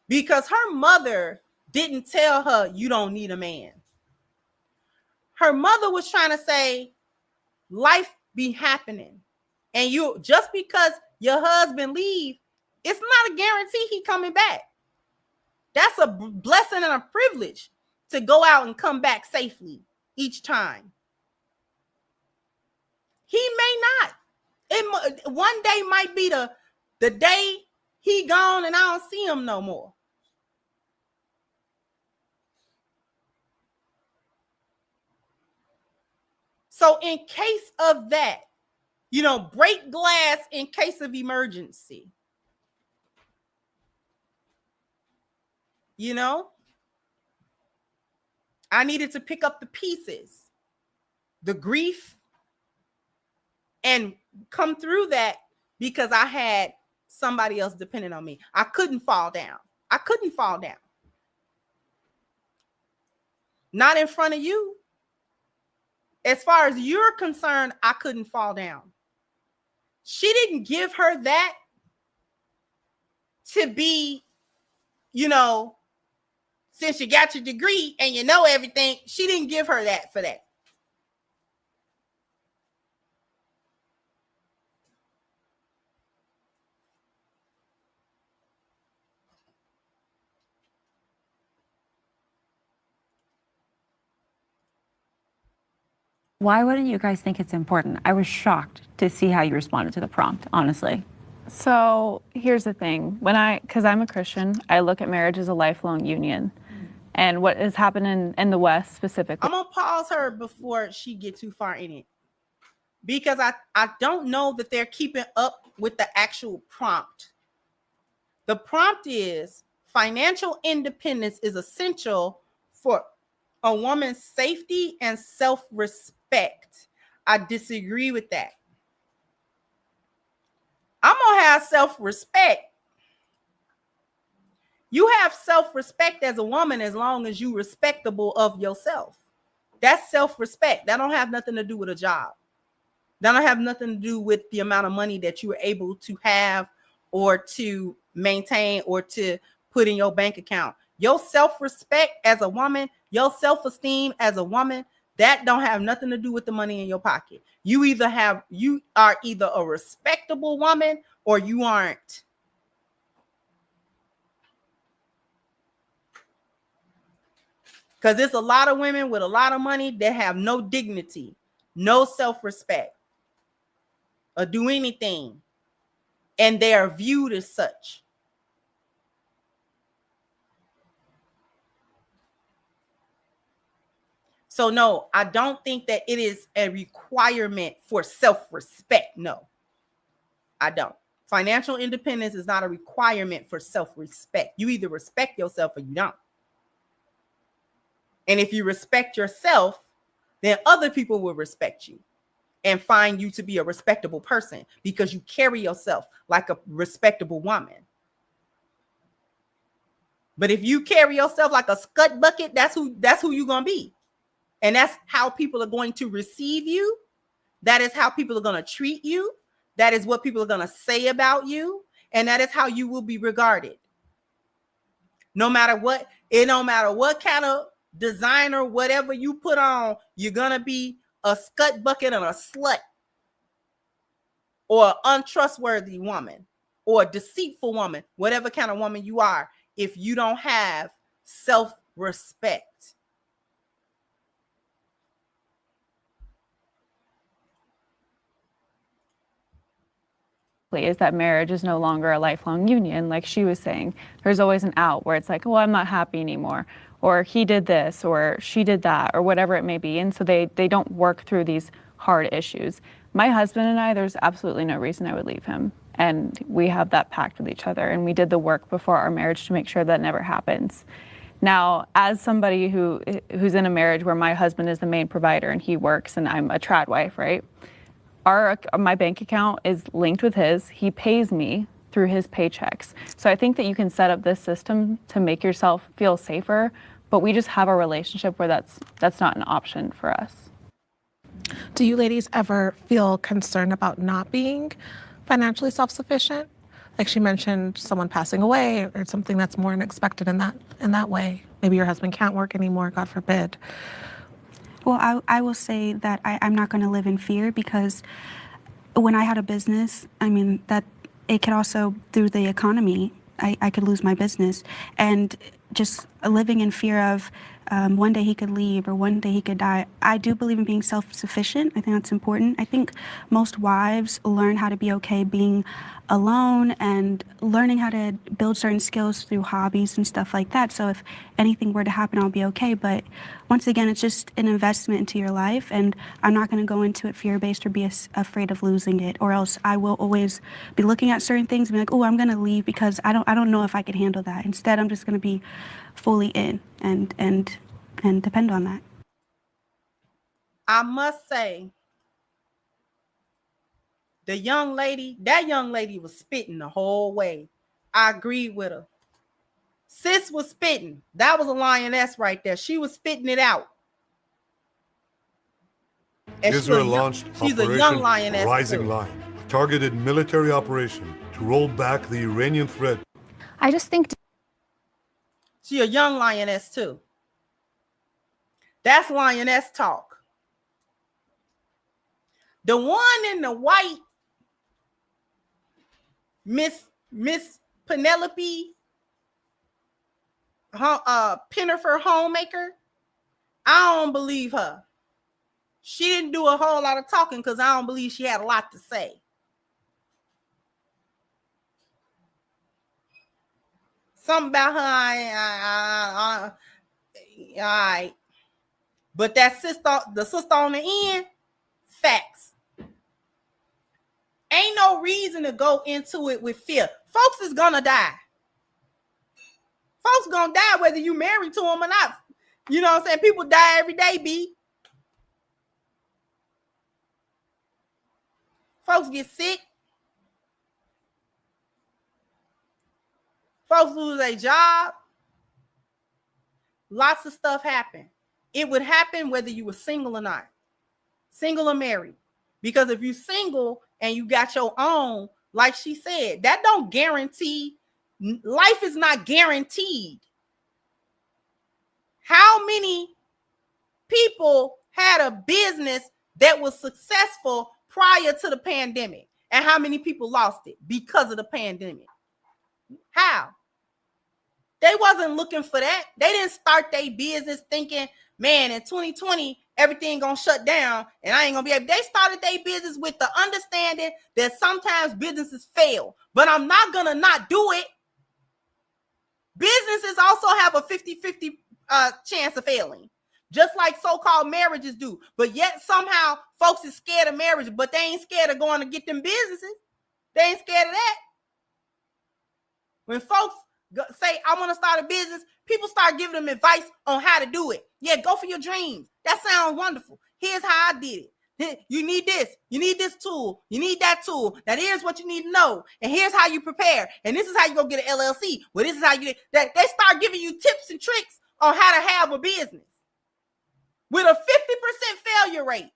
because her mother didn't tell her you don't need a man. Her mother was trying to say life be happening, and you, just because your husband leave, it's not a guarantee he coming back. That's a blessing and a privilege to go out and come back safely each time. He may not. One day might be the day he gone and I don't see him no more. So in case of that, break glass in case of emergency. I needed to pick up the pieces, the grief, and come through that because I had somebody else depending on me. I couldn't fall down. Not in front of you. As far as you're concerned, I couldn't fall down. She didn't give her that to be, since you got your degree and you know everything, she didn't give her that for that. Why wouldn't you guys think it's important? I was shocked to see how you responded to the prompt, honestly. So here's the thing. Because I'm a Christian, I look at marriage as a lifelong union. And what has happened in the West specifically. I'm going to pause her before she gets too far in it, because I don't know that they're keeping up with the actual prompt. The prompt is financial independence is essential for a woman's safety and self-respect. I disagree with that. I'm going to have self-respect. You have self-respect as a woman as long as you're respectable of yourself. That's self-respect. That don't have nothing to do with a job. That don't have nothing to do with the amount of money that you are able to have or to maintain or to put in your bank account. Your self-respect as a woman, your self-esteem as a woman, that don't have nothing to do with the money in your pocket. You are either a respectable woman or you aren't. Because there's a lot of women with a lot of money that have no dignity, no self-respect, or do anything, and they are viewed as such. So no, I don't think that it is a requirement for self-respect. No, I don't. Financial independence is not a requirement for self-respect. You either respect yourself or you don't. And if you respect yourself, then other people will respect you and find you to be a respectable person because you carry yourself like a respectable woman. But if you carry yourself like a scut bucket, that's who you're going to be. And that's how people are going to receive you. That is how people are going to treat you. That is what people are going to say about you. And that is how you will be regarded. No matter what, it don't matter what kind of designer, whatever you put on, you're going to be a scut bucket and a slut, or an untrustworthy woman, or a deceitful woman, whatever kind of woman you are, if you don't have self-respect. Is that marriage is no longer a lifelong union. Like she was saying, there's always an out where it's like, oh, I'm not happy anymore, or he did this, or she did that, or whatever it may be. And so they don't work through these hard issues. My husband and I, there's absolutely no reason I would leave him. And we have that pact with each other. And we did the work before our marriage to make sure that never happens. Now, as somebody who's in a marriage where my husband is the main provider and he works and I'm a tradwife, right? My bank account is linked with his. He pays me through his paychecks. So I think that you can set up this system to make yourself feel safer but we just have a relationship where that's not an option for us. Do you ladies ever feel concerned about not being financially self-sufficient? Like she mentioned, someone passing away or something that's more unexpected in that way. Maybe your husband can't work anymore, God forbid. Well, I will say that I'm not going to live in fear, because when I had a business, I mean, that it could also, through the economy, I could lose my business. And just living in fear of one day he could leave or one day he could die. I do believe in being self-sufficient. I think that's important. I think most wives learn how to be okay being alone and learning how to build certain skills through hobbies and stuff like that. So if anything were to happen, I'll be okay. But once again, it's just an investment into your life, and I'm not going to go into it fear-based or be afraid of losing it, or else I will always be looking at certain things and be like, oh, I'm going to leave because I don't know if I can handle that. Instead, I'm just going to be fully in and depend on that. I must say, that young lady was spitting the whole way. I agreed with her. Sis was spitting. That was a lioness right there. She was spitting it out. And Israel launched she's a young Operation lioness Rising too. Lion, a targeted military operation to roll back the Iranian threat. I just think she's a young lioness too. That's lioness talk. The one in the white, Miss Penelope Pennifer Homemaker, I don't believe her. She didn't do a whole lot of talking because I don't believe she had a lot to say. Something about her, all right. But that sister, the sister on the end, facts. Ain't no reason to go into it with fear. Folks is gonna die. Folks gonna die whether you married to them or not. You know what I'm saying? People die every day, B. Folks get sick. Folks lose their job. Lots of stuff happen. It would happen whether you were single or not. Single or married. Because if you're single and you got your own, like she said, that don't guarantee. Life is not guaranteed. How many people had a business that was successful prior to the pandemic? And how many people lost it because of the pandemic? How? They wasn't looking for that. They didn't start their business thinking, man, in 2020, everything gonna shut down and I ain't gonna be able. They started their business with the understanding that sometimes businesses fail, but I'm not gonna not do it. Businesses also have a 50-50 chance of failing, just like so-called marriages do. But yet somehow folks is scared of marriage, but they ain't scared of going to get them businesses. They ain't scared of that. When folks say, I want to start a business, people start giving them advice on how to do it. Yeah, go for your dreams. That sounds wonderful. Here's how I did it. You need this. You need this tool. You need that tool. Now, here's what you need to know. And here's how you prepare. And this is how you go get an LLC. Well, this is how you get that. They start giving you tips and tricks on how to have a business with a 50% failure rate.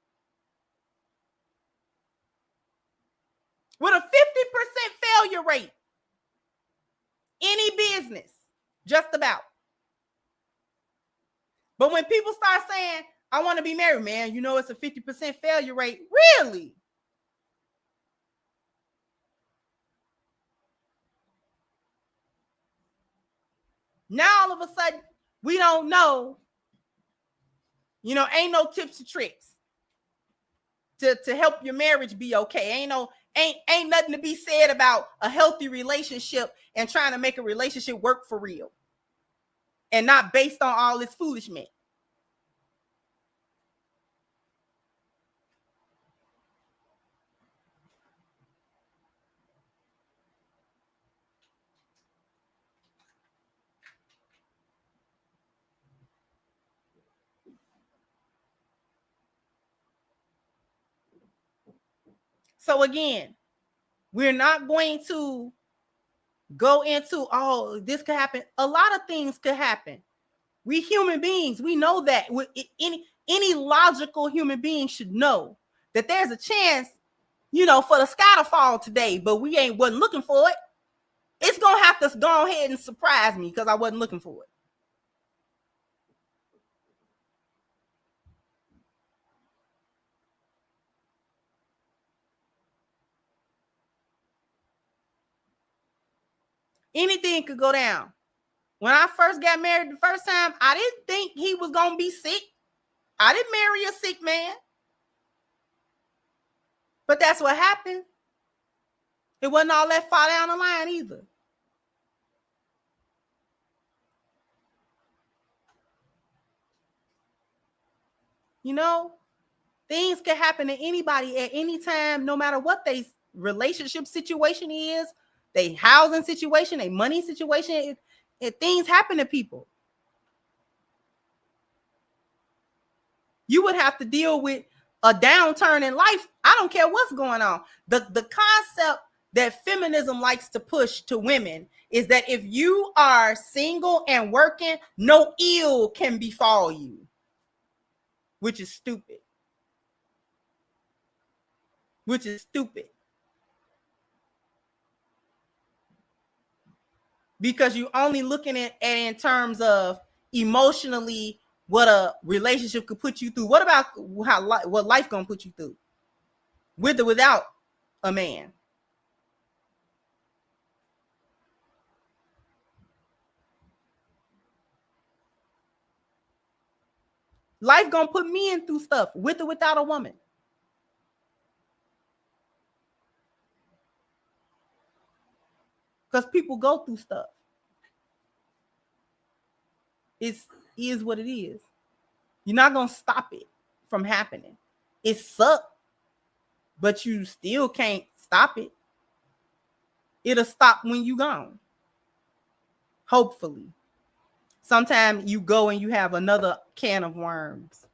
With a 50% failure rate. Any business, just about. But when people start saying, I want to be married, man, you know it's a 50% failure rate. Really? Now all of a sudden, we don't know, ain't no tips and tricks to help your marriage be okay. Ain't nothing to be said about a healthy relationship and trying to make a relationship work for real and not based on all this foolishness. So again, we're not going to go into, oh, this could happen. A lot of things could happen. We human beings, we know that. Any logical human being should know that there's a chance, for the sky to fall today, but we wasn't looking for it. It's gonna have to go ahead and surprise me because I wasn't looking for it. Anything could go down. When I first got married the first time, I didn't think he was gonna be sick. I didn't marry a sick man. But that's what happened. It wasn't all that far down the line either. Things can happen to anybody at any time, no matter what their relationship situation is, their housing situation, their money situation. Things happen to people. You would have to deal with a downturn in life. I don't care what's going on. The concept that feminism likes to push to women is that if you are single and working, no ill can befall you, which is stupid. Because you're only looking at it in terms of emotionally what a relationship could put you through. What about what life gonna put you through, with or without a man? Life gonna put me in through stuff, with or without a woman. Because people go through stuff. It is what it is. You're not gonna stop it from happening. It sucks, but you still can't stop it. It'll stop when you gone. Hopefully. Sometimes you go and you have another can of worms.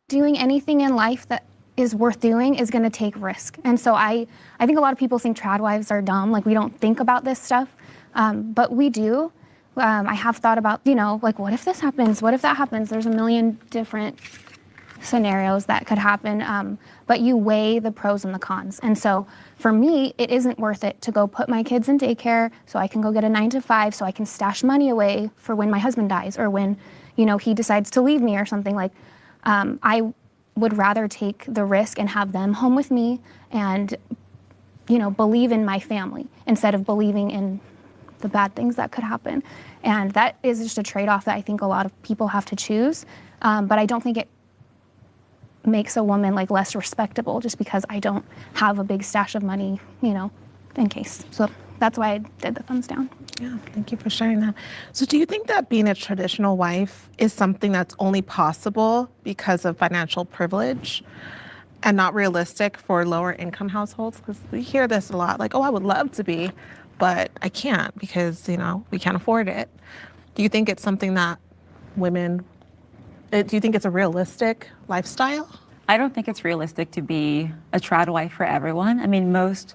Doing anything in life that is worth doing is going to take risk. And so I think a lot of people think tradwives are dumb, like we don't think about this stuff, but we do. I have thought about, like, what if this happens? What if that happens? There's a million different scenarios that could happen, but you weigh the pros and the cons. And so for me, it isn't worth it to go put my kids in daycare so I can go get a 9-to-5 so I can stash money away for when my husband dies or when, he decides to leave me or something. Like, I would rather take the risk and have them home with me and, believe in my family instead of believing in the bad things that could happen. And that is just a trade-off that I think a lot of people have to choose. But I don't think it makes a woman like less respectable just because I don't have a big stash of money, in case. So that's why I did the thumbs down. Yeah, thank you for sharing that. So do you think that being a traditional wife is something that's only possible because of financial privilege and not realistic for lower income households? Because we hear this a lot, like, oh, I would love to be, but I can't because, we can't afford it. Do you think it's something that do you think it's a realistic lifestyle? I don't think it's realistic to be a tradwife for everyone. I mean, most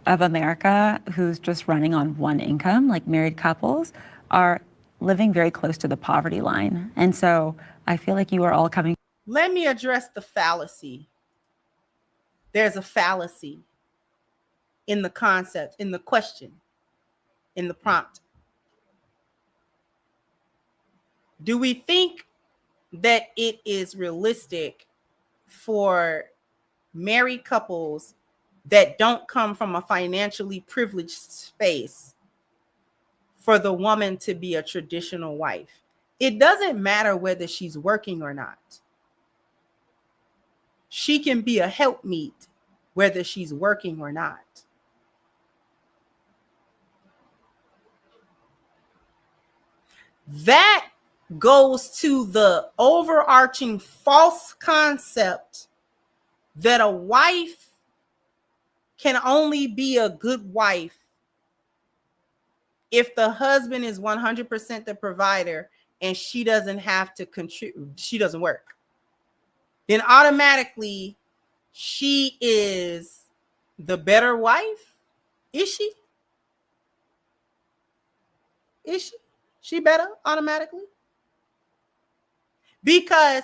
of America who's just running on one income, like married couples, are living very close to the poverty line. And so I feel like you are all coming. Let me address the fallacy. There's a fallacy in the concept, in the question, in the prompt. Do we think that it is realistic for married couples that don't come from a financially privileged space for the woman to be a traditional wife? It doesn't matter whether she's working or not. She can be a helpmeet whether she's working or not. That goes to the overarching false concept that a wife can only be a good wife if the husband is 100% the provider and she doesn't have to contribute, she doesn't work. Then automatically she is the better wife. Is she? Is she? She better automatically? Because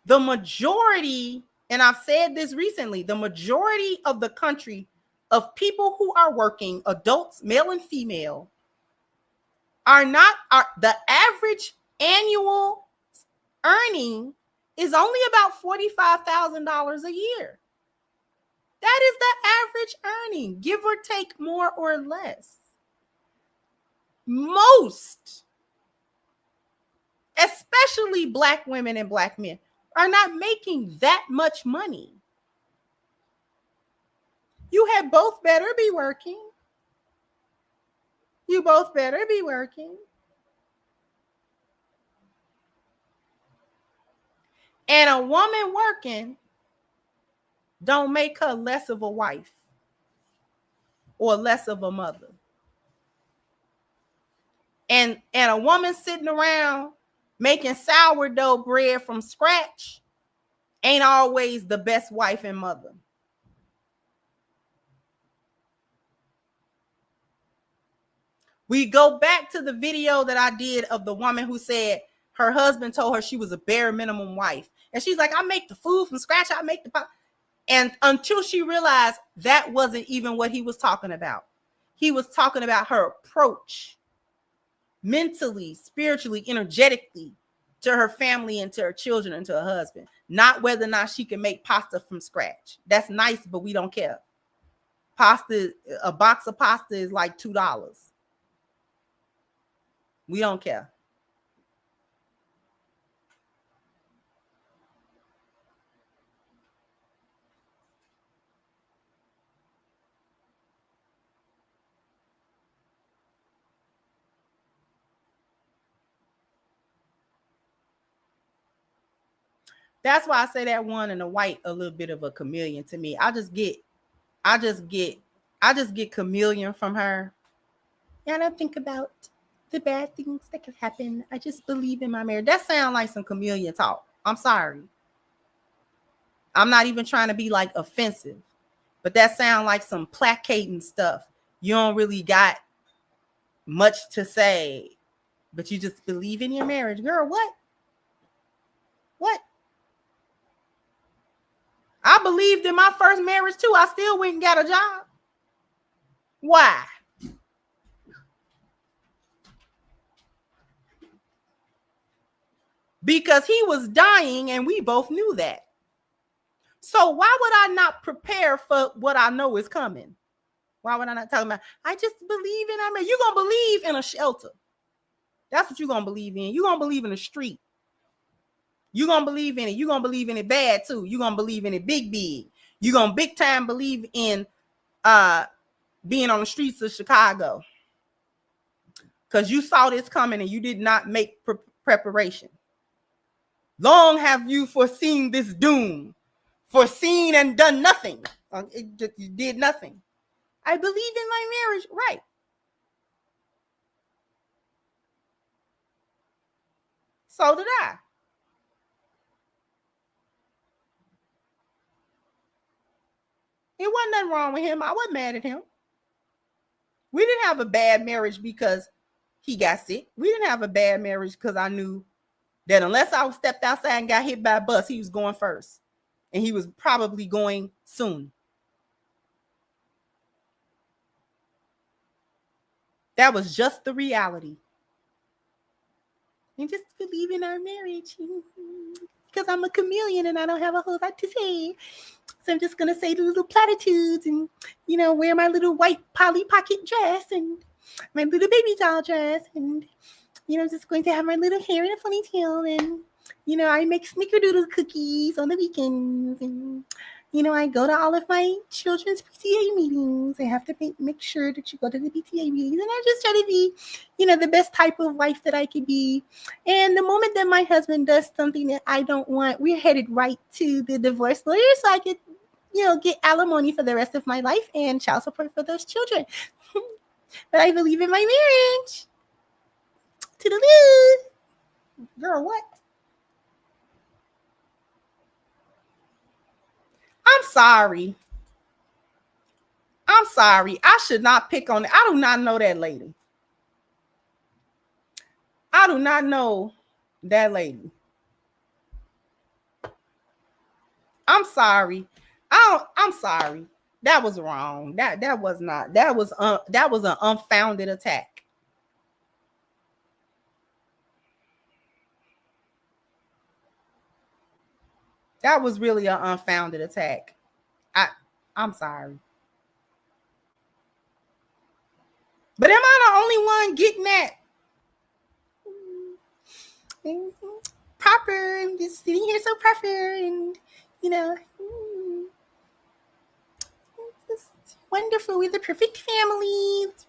the majority, and I've said this recently, the majority of the country of people who are working, adults, male and female, are the average annual earning is only about $45,000 a year. That is the average earning, give or take more or less. Most, especially Black women and Black men, are not making that much money. You had both better be working. You both better be working. And a woman working don't make her less of a wife or less of a mother. And a woman sitting around making sourdough bread from scratch ain't always the best wife and mother. We go back to the video that I did of the woman who said her husband told her she was a bare minimum wife. And she's like, I make the food from scratch. I make the pop. And until she realized that wasn't even what he was talking about. He was talking about her approach mentally, spiritually, energetically to her family and to her children and to her husband. Not whether or not she can make pasta from scratch. That's nice, but we don't care. Pasta, a box of pasta is like $2. We don't care. That's why I say that one and the white a little bit of a chameleon to me. I just get chameleon from her. And I don't think about the bad things that could happen. I just believe in my marriage. That sounds like some chameleon talk. I'm sorry. I'm not even trying to be like offensive, but that sounds like some placating stuff. You don't really got much to say, but you just believe in your marriage. Girl, what? What? I believed in my first marriage too. I still went and got a job. Why? Because he was dying and we both knew that. So why would I not prepare for what I know is coming? Why would I not talk about, I just believe in, you're going to believe in a shelter. That's what you're going to believe in. You're going to believe in a street. You're going to believe in it. You're going to believe in it bad too. You're going to believe in it big. You're going to big time believe in being on the streets of Chicago. Because you saw this coming and you did not make preparation. Long have you foreseen this doom, foreseen and done nothing. You did nothing. I believe in my marriage, right? So did I. It wasn't nothing wrong with him. I wasn't mad at him. We didn't have a bad marriage because he got sick. We didn't have a bad marriage because I knew that unless I stepped outside and got hit by a bus, he was going first. And he was probably going soon. That was just the reality. And just believe in our marriage. Because I'm a chameleon and I don't have a whole lot to say. So I'm just going to say the little platitudes and, wear my little white Polly Pocket dress and my little baby doll dress. And, just going to have my little hair in a ponytail. And, I make snickerdoodle cookies on the weekends. And, I go to all of my children's PTA meetings. I have to make sure that you go to the PTA meetings. And I just try to be, the best type of wife that I could be. And the moment that my husband does something that I don't want, we're headed right to the divorce lawyer so I could, get alimony for the rest of my life and child support for those children. But I believe in my marriage. Toodaloo. Girl, what? I'm sorry. I should not pick on it. I do not know that lady. I do not know that lady. I'm sorry. I'm sorry. That was wrong. That was not. That was an unfounded attack. That was really an unfounded attack. I'm sorry. But am I the only one getting that? Proper, and just sitting here so proper, and it's wonderful. We're the perfect family. It's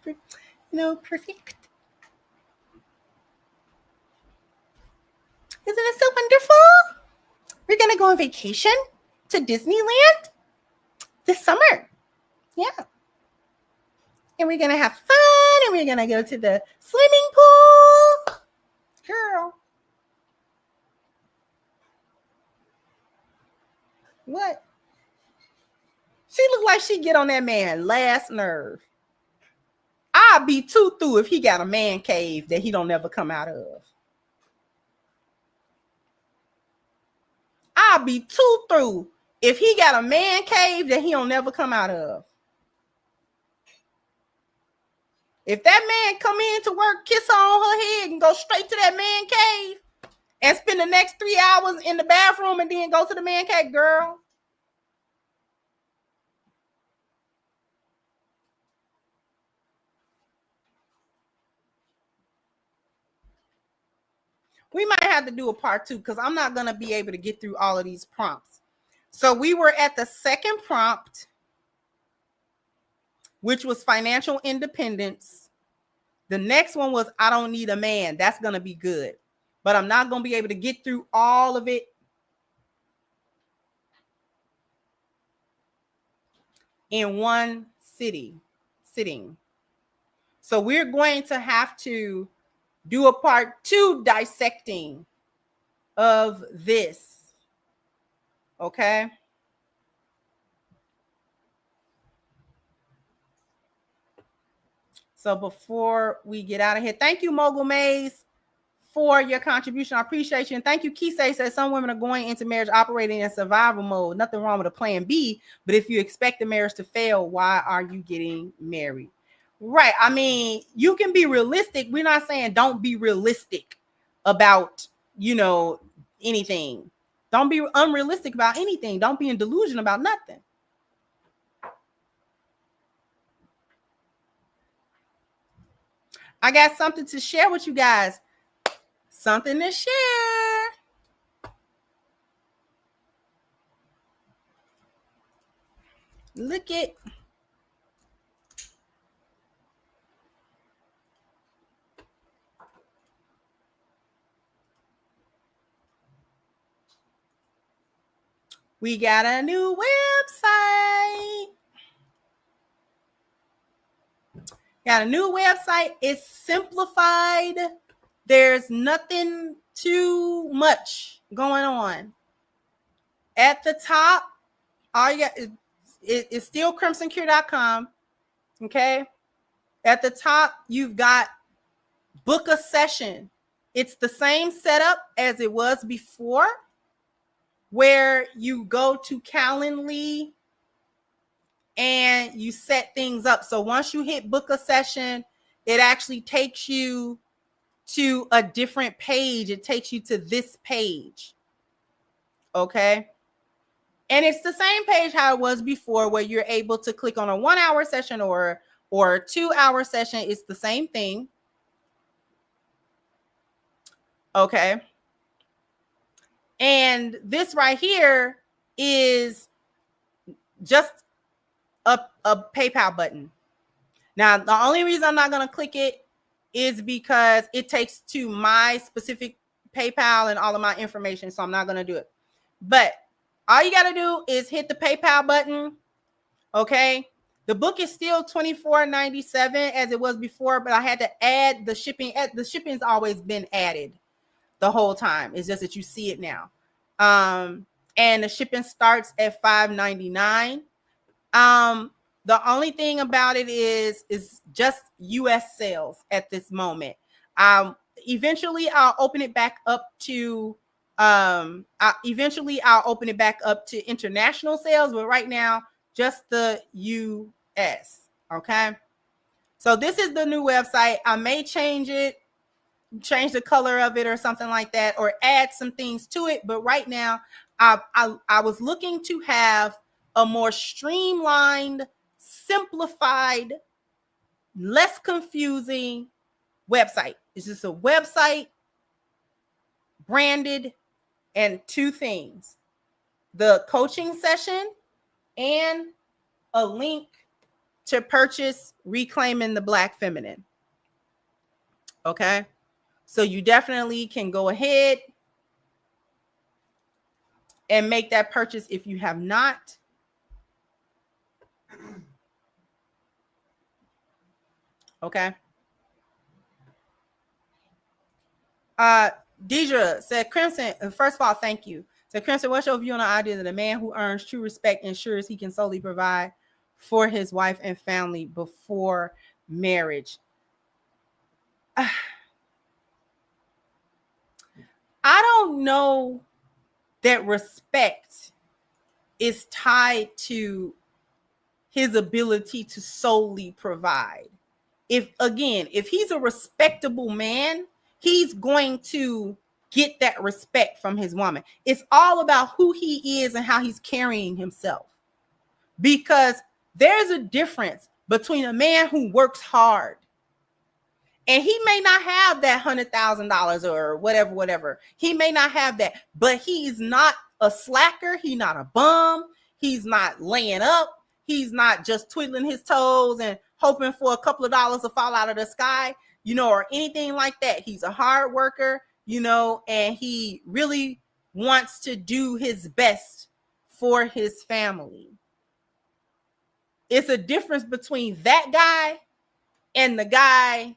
perfect. Isn't it so wonderful? We're gonna go on vacation to Disneyland this summer. Yeah. And we're gonna have fun, and we're gonna go to the swimming pool. Girl. What? She look like she get on that man last nerve. I'll be too through if he got a man cave that he don't never come out of. I'll be too through if he got a man cave that he don't never come out of. If that man come in to work, kiss her on her head, and go straight to that man cave and spend the next 3 hours in the bathroom and then go to the man cave, girl. We might have to do a part 2 because I'm not going to be able to get through all of these prompts. So we were at the second prompt, which was financial independence. The next one was, I don't need a man. That's going to be good. But I'm not going to be able to get through all of it in one sitting. So we're going to have to do a part 2 dissecting of this. Okay. So before we get out of here, thank you, Mogul Maze, for your contribution. I appreciate you. And thank you, Kisei says some women are going into marriage operating in survival mode. Nothing wrong with a plan B, but if you expect the marriage to fail, why are you getting married? Right. I mean, you can be realistic. We're not saying don't be realistic about, anything. Don't be unrealistic about anything. Don't be in delusion about nothing. I got something to share with you guys. Something to share. Look it. We got a new website. Got a new website. It's simplified. There's nothing too much going on. At the top, all you got is still crimsoncure.com. Okay. At the top, you've got book a session. It's the same setup as it was before, where you go to Calendly and you set things up. So once you hit book a session, it actually takes you to a different page. It takes you to this page. Okay. And it's the same page how it was before, where you're able to click on a 1 hour session or a 2 hour session. It's the same thing. Okay. And this right here is just a PayPal button. Now, the only reason I'm not going to click it is because it takes to my specific PayPal and all of my information. So I'm not going to do it. But all you got to do is hit the PayPal button. Okay. The book is still $24.97 as it was before, but I had to add the shipping. The shipping's always been added the whole time. It's just that you see it now. And the shipping starts at $5.99. The only thing about it is just US sales at this moment. eventually I'll open it back up to international sales, but right now just the US. Okay, so this is the new website. I may change it, change the color of it or something like that, or add some things to it, but right now I was looking to have a more streamlined, simplified, less confusing website. It's just a website branded and two things: the coaching session and a link to purchase Reclaiming the Black Feminine. Okay, so you definitely can go ahead and make that purchase if you have not. Okay. Deidre said, Crimson, first of all, thank you. So Crimson, what's your view on the idea that a man who earns true respect ensures he can solely provide for his wife and family before marriage? I don't know that respect is tied to his ability to solely provide. If he's a respectable man, he's going to get that respect from his woman. It's all about who he is and how he's carrying himself. Because there's a difference between a man who works hard, and he may not have that $100,000 or whatever. He may not have that, but he's not a slacker. He's not a bum. He's not laying up. He's not just twiddling his toes and hoping for a couple of dollars to fall out of the sky, or anything like that. He's a hard worker, and he really wants to do his best for his family. It's a difference between that guy and the guy,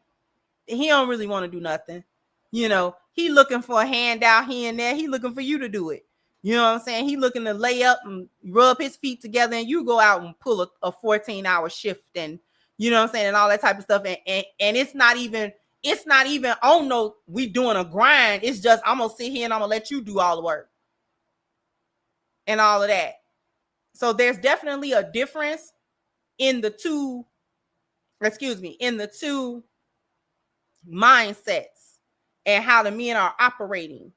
he don't really want to do nothing. He looking for a handout here and there. He looking for you to do it. You know what I'm saying? He looking to lay up and rub his feet together, and you go out and pull a 14-hour shift, and you know what I'm saying, and all that type of stuff. And it's not even, oh no, we doing a grind. It's just, I'm gonna sit here and I'm gonna let you do all the work and all of that. So there's definitely a difference in the two mindsets and how the men are operating.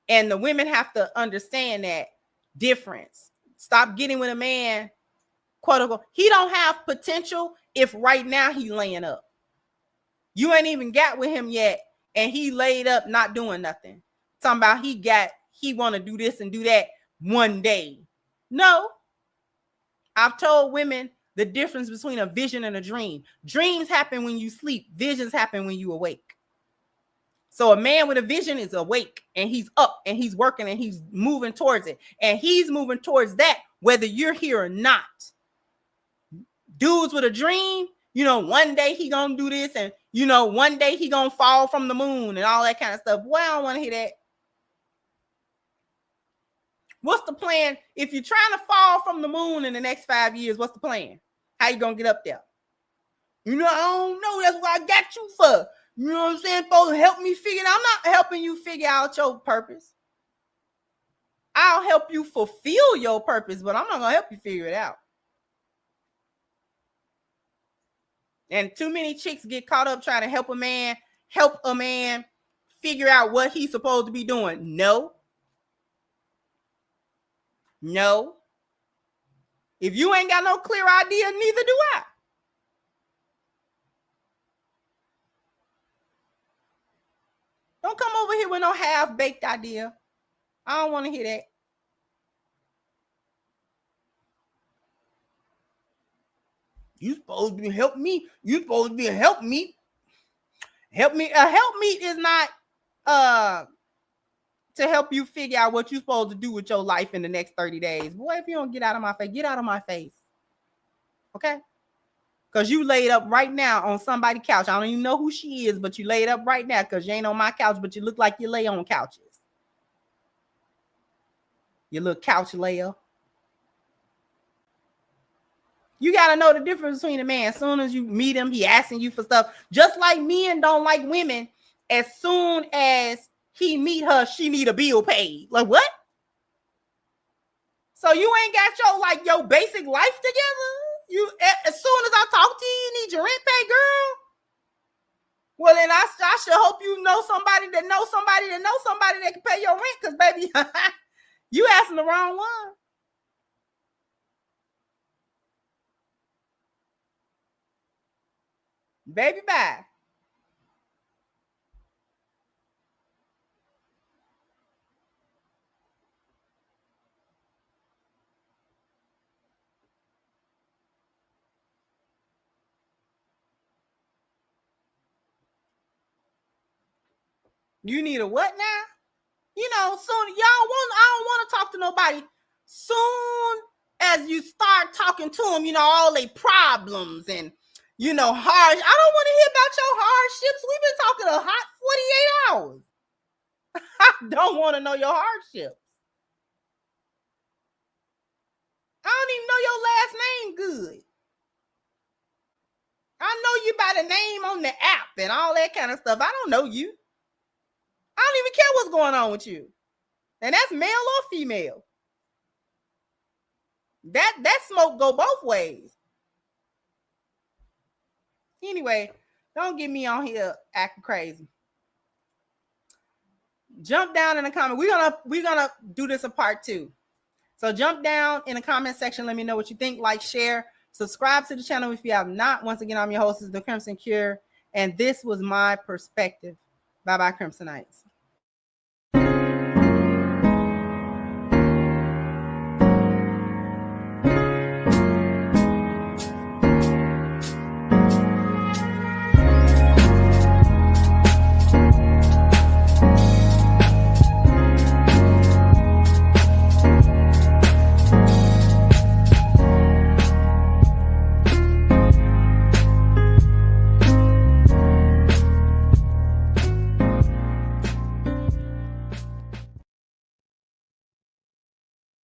And the women have to understand that difference. Stop getting with a man, quote unquote. He don't have potential if right now he laying up. You ain't even got with him yet, and he laid up not doing nothing. Talking about he want to do this and do that one day. No. I've told women the difference between a vision and a dream. Dreams happen when you sleep. Visions happen when you awake. So a man with a vision is awake, and he's up, and he's working, and he's moving towards it. And he's moving towards that whether you're here or not. Dudes with a dream, one day he gonna do this, and one day he gonna fall from the moon and all that kind of stuff. Well, I don't want to hear that. What's the plan? If you're trying to fall from the moon in the next 5 years, what's the plan? How you gonna get up there? I don't know. That's what I got you for. You know what I'm saying? Supposed to help me figure it out. I'm not helping you figure out your purpose. I'll help you fulfill your purpose, but I'm not gonna help you figure it out. And too many chicks get caught up trying to help a man figure out what he's supposed to be doing. No. If you ain't got no clear idea, neither do I. Don't come over here with no half-baked idea. I don't want to hear that. You supposed to help me. You supposed to be a helpmeet. Help me. A helpmeet is not to help you figure out what you're supposed to do with your life in the next 30 days. Boy, if you don't get out of my face, get out of my face. Okay? Because you laid up right now on somebody's couch. I don't even know who she is, but you laid up right now because you ain't on my couch, but you look like you lay on couches. You little couch layer. You got to know the difference between a man. As soon as you meet him, he asking you for stuff. Just like men don't like women. As soon as he meet her, she need a bill paid. Like what? So you ain't got your basic life together? You as soon as I talk to you need your rent paid, girl. Well, then I should hope you know somebody that knows somebody that knows somebody that can pay your rent, because baby, you asking the wrong one. Baby, bye. You need a what now? You know, soon I don't want to talk to nobody. Soon as you start talking to them, you know, all their problems and, you know, hard. I don't want to hear about your hardships. We've been talking a hot 48 hours. I don't want to know your hardships. I don't even know your last name good. I know you by the name on the app and all that kind of stuff. I don't know you. I don't even care what's going on with you. And that's male or female. That smoke go both ways. Anyway, don't get me on here acting crazy. Jump down in the comment. We're gonna do this a part 2. So jump down in the comment section. Let me know what you think. Like, share, subscribe to the channel if you have not. Once again, I'm your host, The Crimson Cure, and this was my perspective. Bye-bye, Crimsonites.